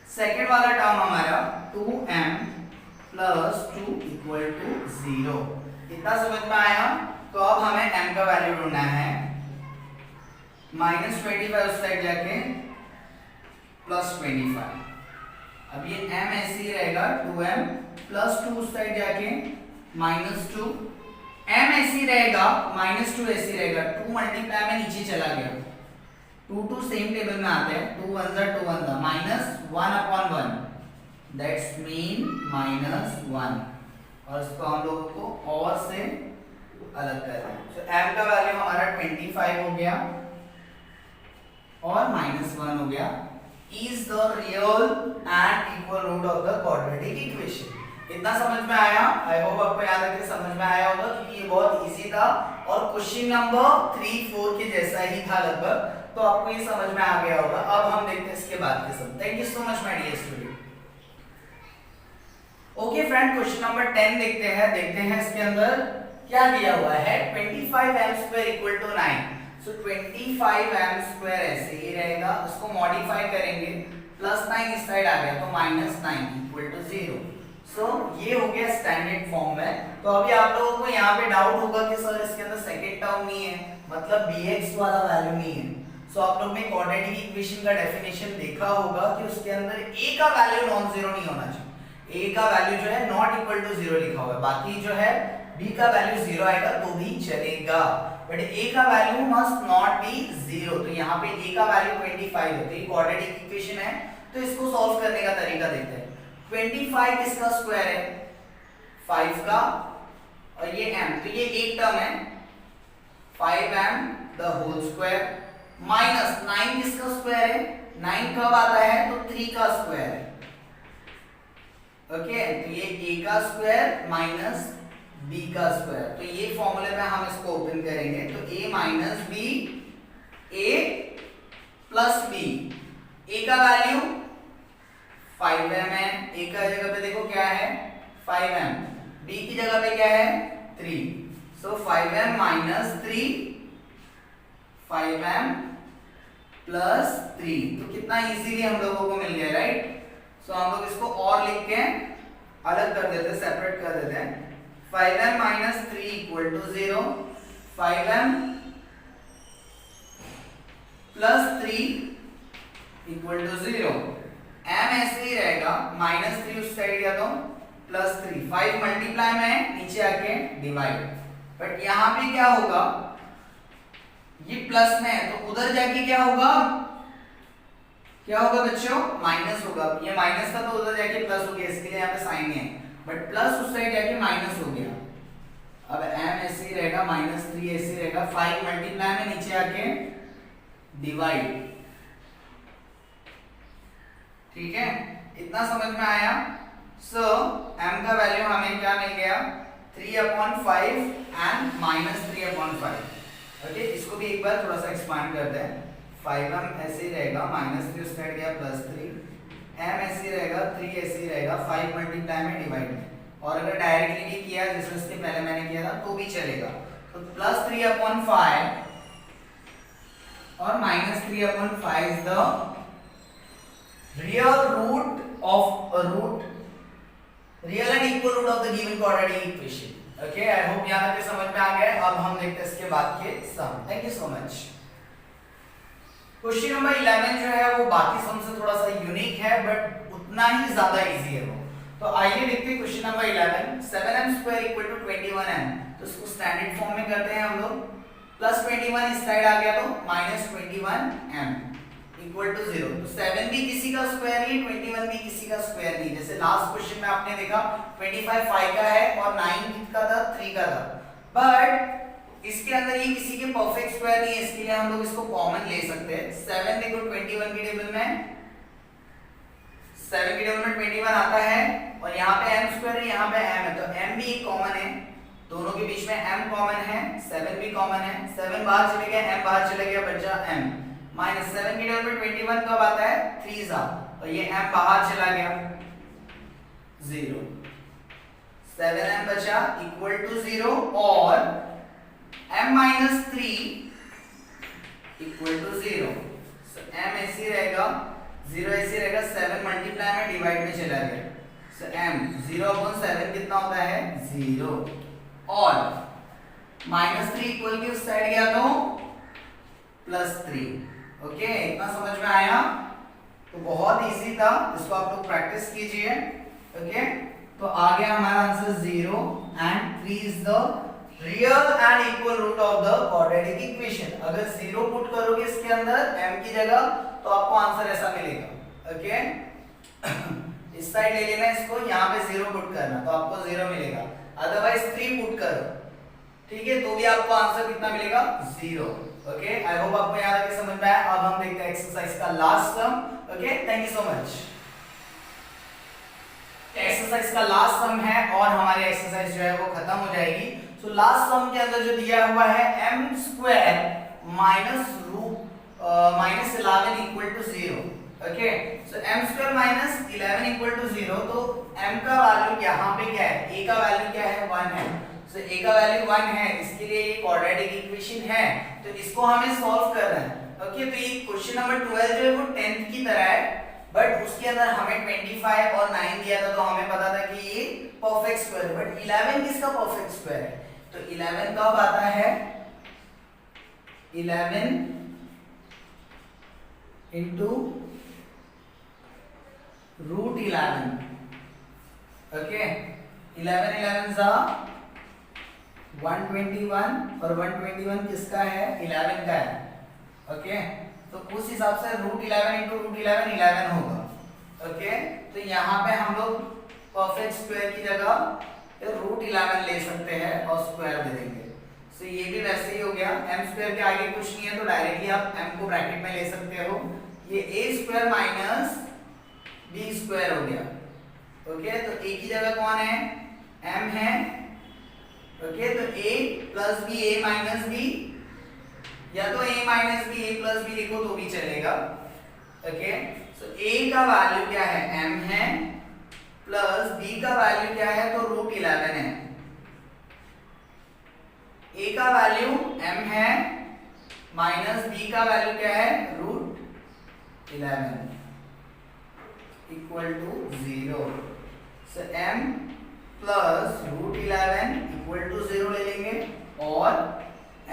सेकेंड वाला टर्म हमारा 2m प्लस 2 इक्वल टू 0। इतना समझ में आया। तो अब हमें m का वैल्यू ढूंढना है, -25 उस साइड जाके प्लस 25, अब ये m ऐसे ही रहेगा, 2m प्लस 2 उस साइड जाके -2, m ऐसे ही रहेगा, -2 ऐसे ही रहेगा, 2 मल्टीप्लाई में नीचे चला गया, 2 सेम टेबल में आते हैं, 2 1 जा -1/1, दैट्स मीन -1, और इसको हम लोगों को और से अलग कर रहे हैं। तो m का वैल्यू हमारा 25 हो गया और -1 हो गया, is the real and equal root of the quadratic equation। इतना समझ में आया, आई होप आपको याद रखिए समझ में आया होगा, क्योंकि ये बहुत इजी था और क्वेश्चन नंबर 3 4 के जैसा ही था लगभग, तो आपको ये समझ में आ गया होगा। अब हम देखते हैं इसके बाद के सब। Thank you so much my dear student. Okay friend, question number 10 देखते हैं इसके अंदर क्या दिया हुआ है। 25m² = 9, सो 25m² ऐसे ही रहेगा, उसको मॉडिफाई करेंगे, +9 इस साइड आ गया तो -9 = 0। सो ये हो गया स्टैंडर्ड फॉर्म में। तो अभी आप लोगों को यहाँ पे डाउट होगा कि सर इसके अंदर सेकंड टर्म नहीं है, मतलब bx वाला वैल्यू नहीं है। सो आप लोग ने क्वाड्रेटिक इक्वेशन का डेफिनेशन देखा होगा कि उसके अंदर a का वैल्यू नॉन जीरो नहीं होना चाहिए, a का वैल्यू जो है नॉट इक्वल टू 0 लिखा हुआ है, बाकी जो है b का वैल्यू 0 आएगा तो भी चलेगा, बट a का वैल्यू मस्ट नॉट बी 0। तो यहाँ पे a का वैल्यू 25 है, तो ये क्वाड्रेटिक इक्वेशन है, तो इसको सॉल्व करने का तरीका देखते हैं। 25 किसका स्क्वायर है, 5 का, और ये m, तो ये एक टर्म है 5m the whole square, minus 9 किसका स्क्वायर है, 9 कब आता है तो 3 का स्क्वायर है। ओके, तो ये a का स्क्वायर माइनस बी का स्क्वायर। तो ये फॉर्मूले में हम इसको ओपन करेंगे तो a minus b a plus b. a का वैल्यू 5m है, a का जगह पे देखो क्या है 5m, b की जगह पे क्या है 3, सो 5m माइनस 3 5m प्लस 3। तो कितना इजीली हम लोगों को मिल गया, राइट। सो हम लोग इसको और लिख के अलग कर देते हैं, सेपरेट कर देते हैं। 5m minus 3 equal to 0, 5m plus 3 equal to 0। m ऐसे ही रहेगा, माइनस 3 उस साइड गया तो प्लस 3, 5 मल्टीप्लाई में नीचे आके डिवाइड। बट यहां पे क्या होगा, ये प्लस में है तो उधर जाके क्या होगा, क्या होगा बच्चों, माइनस होगा। ये माइनस था तो उधर जाके प्लस हो गया, इसके लिए यहाँ पे साइन है, बट प्लस उस साइड जाके माइनस हो गया। अब m ऐसे ही रहेगा, माइनस 3 ऐसे ही रहेगा, 5 मल्टीप्लाई में नीचे आके डिवाइड। ठीक है, इतना समझ में आया। सो m का वैल्यू हमें क्या मिल गया 3/5 एंड माइनस 3/5। ओके, इसको भी एक बार थोड़ा सा एक्सपांड करते हैं। 5m ऐसे ही रहेगा, माइनस 3 उस साइड गया प्लस 3, m ऐसे ही रहेगा, 3 ऐसे ही रहेगा, 5 मल्टीप्लाई में डिवाइड में। और अगर डायरेक्टली भी किया जैसे इसके पहले मैंने किया था तो भी चलेगा। तो प्लस 3/5 और minus 3/5 is the real root and equal root of the given quadratic equation. Okay, I hope यहाँ तक समझ में आ गया। अब हम देखते हैं इसके बाद के sum. Thank you so much. Question number 11 जो है वो बाकी सम से थोड़ा सा यूनिक है बट उतना ही ज्यादा इजी है वो। तो आइए देखते हैं question number 11। 7m² equal to 21m। तो इसको स्टैंडर्ड फॉर्म में करते हैं हम लोग। प्लस 21 इस साइड आ गया तो माइनस 21m इक्वल टू 0। तो 7 भी किसी का स्क्वायर नहीं, 21 भी किसी का स्क्वायर नहीं। जैसे लास्ट क्वेश्चन में आपने देखा 25 5 का है और 9 किसका था, 3 का था। बट इसके अंदर ये किसी के परफेक्ट स्क्वायर नहीं है, इसके लिए हम लोग इसको कॉमन ले सकते हैं। 7 देखो 21 की टेबल में 7 की टेबल में 21 आता है और यहाँ पे m² है, यहाँ पे m है, तो m भी कॉमन है, दोनों के बीच में m कॉमन है, 7 भी कॉमन है। 7 बाहर चले गया, m बाहर चले गया, बचा m। माइनस 7 की टेबल में 21 कब आता है, 3 सा, और ये m बाहर चला गया 0, 7m बचा इक्वल टू 0 और m minus 3 equal to 0। So m ऐसे रहेगा, 0 ऐसे रहेगा, 7 मल्टीप्लाई में डिवाइड में चला गया। सो m 0/7 कितना होता है, 0, और माइनस 3 इक्वल के उस साइड गया तो प्लस 3। ओके, इतना समझ में आया। तो बहुत इजी था, इसको आप लोग प्रैक्टिस कीजिए। ओके, तो आ गया हमारा answer 0 and 3 is the real and equal root of the quadratic equation. अगर 0 पुट करोगे इसके अंदर m की जगह तो आपको आंसर ऐसा मिलेगा। ओके, इस साइड ले लेना इसको, यहाँ पे 0 पुट करना तो आपको 0 मिलेगा। अदरवाइज 3 पुट करो, ठीक है, तो भी आपको आंसर कितना मिलेगा, 0। ओके, आई होप आपको यहाँ तक समझ में आया। अब हम देखते हैं एक्सरसाइज का last sum. Okay, thank you so much. Exercise का लास्ट सम है और हमारी एक्सरसाइज जो है वो खत्म हो जाएगी। सो लास्ट सम के अंदर जो दिया हुआ है m² minus 11 equal to 0। Okay, so m² minus 11 equal to 0। तो m का वैल्यू यहाँ पे क्या है, a का वैल्यू क्या है, 1 है। सो a का वैल्यू 1 है, इसके लिए ये क्वाड्रेटिक इक्वेशन है, तो इसको हमें सॉल्व करना है। ओके, तो ये क्वेश्चन नंबर 12 जो है वो 10th की तरह है, बट उसके अंदर हमें 25 और 9 दिया था, तो हमें पता था कि ये परफेक्ट स्क्वायर है। बट 11 किसका परफेक्ट स्क्वायर है, तो 11 कब आता है, 11 इंटू रूट 11। ओके, 11 11 सा 121 और 121 किसका है, 11 का है। ओके, तो उस हिसाब से रूट 11 इंटू रूट 11 11 होगा। ओके, तो यहाँ पे हम लोग परफेक्ट स्क्वायर की जगह रूट 11 ले सकते हैं और स्क्वायर दे देंगे। सो ये भी वैसे ही हो गया, m² के आगे कुछ नहीं है तो डायरेक्टली आप m को ब्रैकेट में ले सकते हो। ये a² माइनस b² हो गया। ओके, तो a की जगह कौन है, m है, ओके, तो a plus b a minus b, या तो a minus b a plus b लिखो तो भी चलेगा। ओके, सो a का वैल्यू क्या है, m है, प्लस b का वैल्यू क्या है, तो √11 है। a का वैल्यू m है, माइनस b का वैल्यू क्या है, √11 equal to 0। So m plus √11 equal to 0 ले लेंगे, और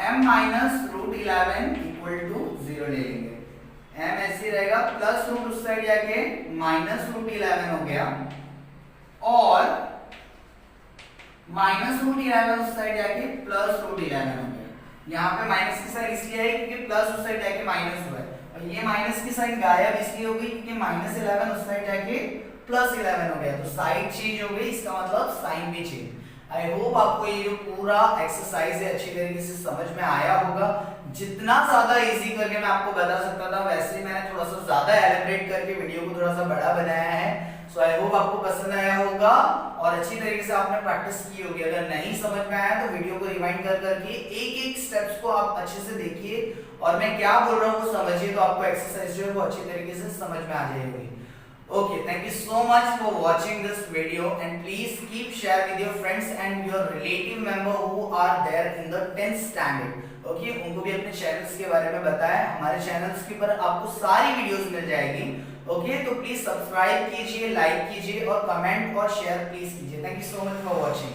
m माइनस √11 इक्वल टू 0 ले लेंगे। m ऐसे रहेगा, प्लस रूट उस साइड जाके माइनस √11 हो गया, और माइनस √11 उस साइड जाके प्लस √11 हो गया। यहाँ पे माइनस की साइड इसलिए आई क्योंकि प्लस उस साइड जाके माइनस हुआ है, और ये माइनस की साइड गायब इसलिए हो गई क्योंकि -11 उस साइड जाके +11 हो गया, तो साइड चेंज हो गई, इसका मतलब साइन भी चेंज। आई होप आपको ये जो पूरा एक्सरसाइज है अच्छी तरीके से समझ में आया होगा। जितना ज्यादा इजी करके मैं आपको बता सकता था, वैसे ही मैंने थोड़ा सा ज्यादा एलिब्रेट करके वीडियो को थोड़ा सा बड़ा बनाया है। सो आई होप आपको पसंद आया होगा और अच्छी तरीके से आपने प्रैक्टिस की होगी। अगर नहीं समझ में आया तो वीडियो को रिवाइंड कर करके एक एक स्टेप्स को आप अच्छे से देखिए, और मैं क्या बोल रहा हूँ वो समझिए, तो आपको एक्सरसाइज जो है वो अच्छी तरीके से समझ में आ जाएगी। Okay, thank you so much for watching this video, and please keep share with your friends and your relative member who are there in the 10th standard. Okay, उनको भी अपने चैनल्स के बारे में बताएं। हमारे चैनल्स के ऊपर आपको सारी वीडियोस मिल जाएगी। ओके, तो प्लीज सब्सक्राइब कीजिए, लाइक कीजिए और कमेंट और शेयर प्लीज कीजिए। Thank you so much for watching.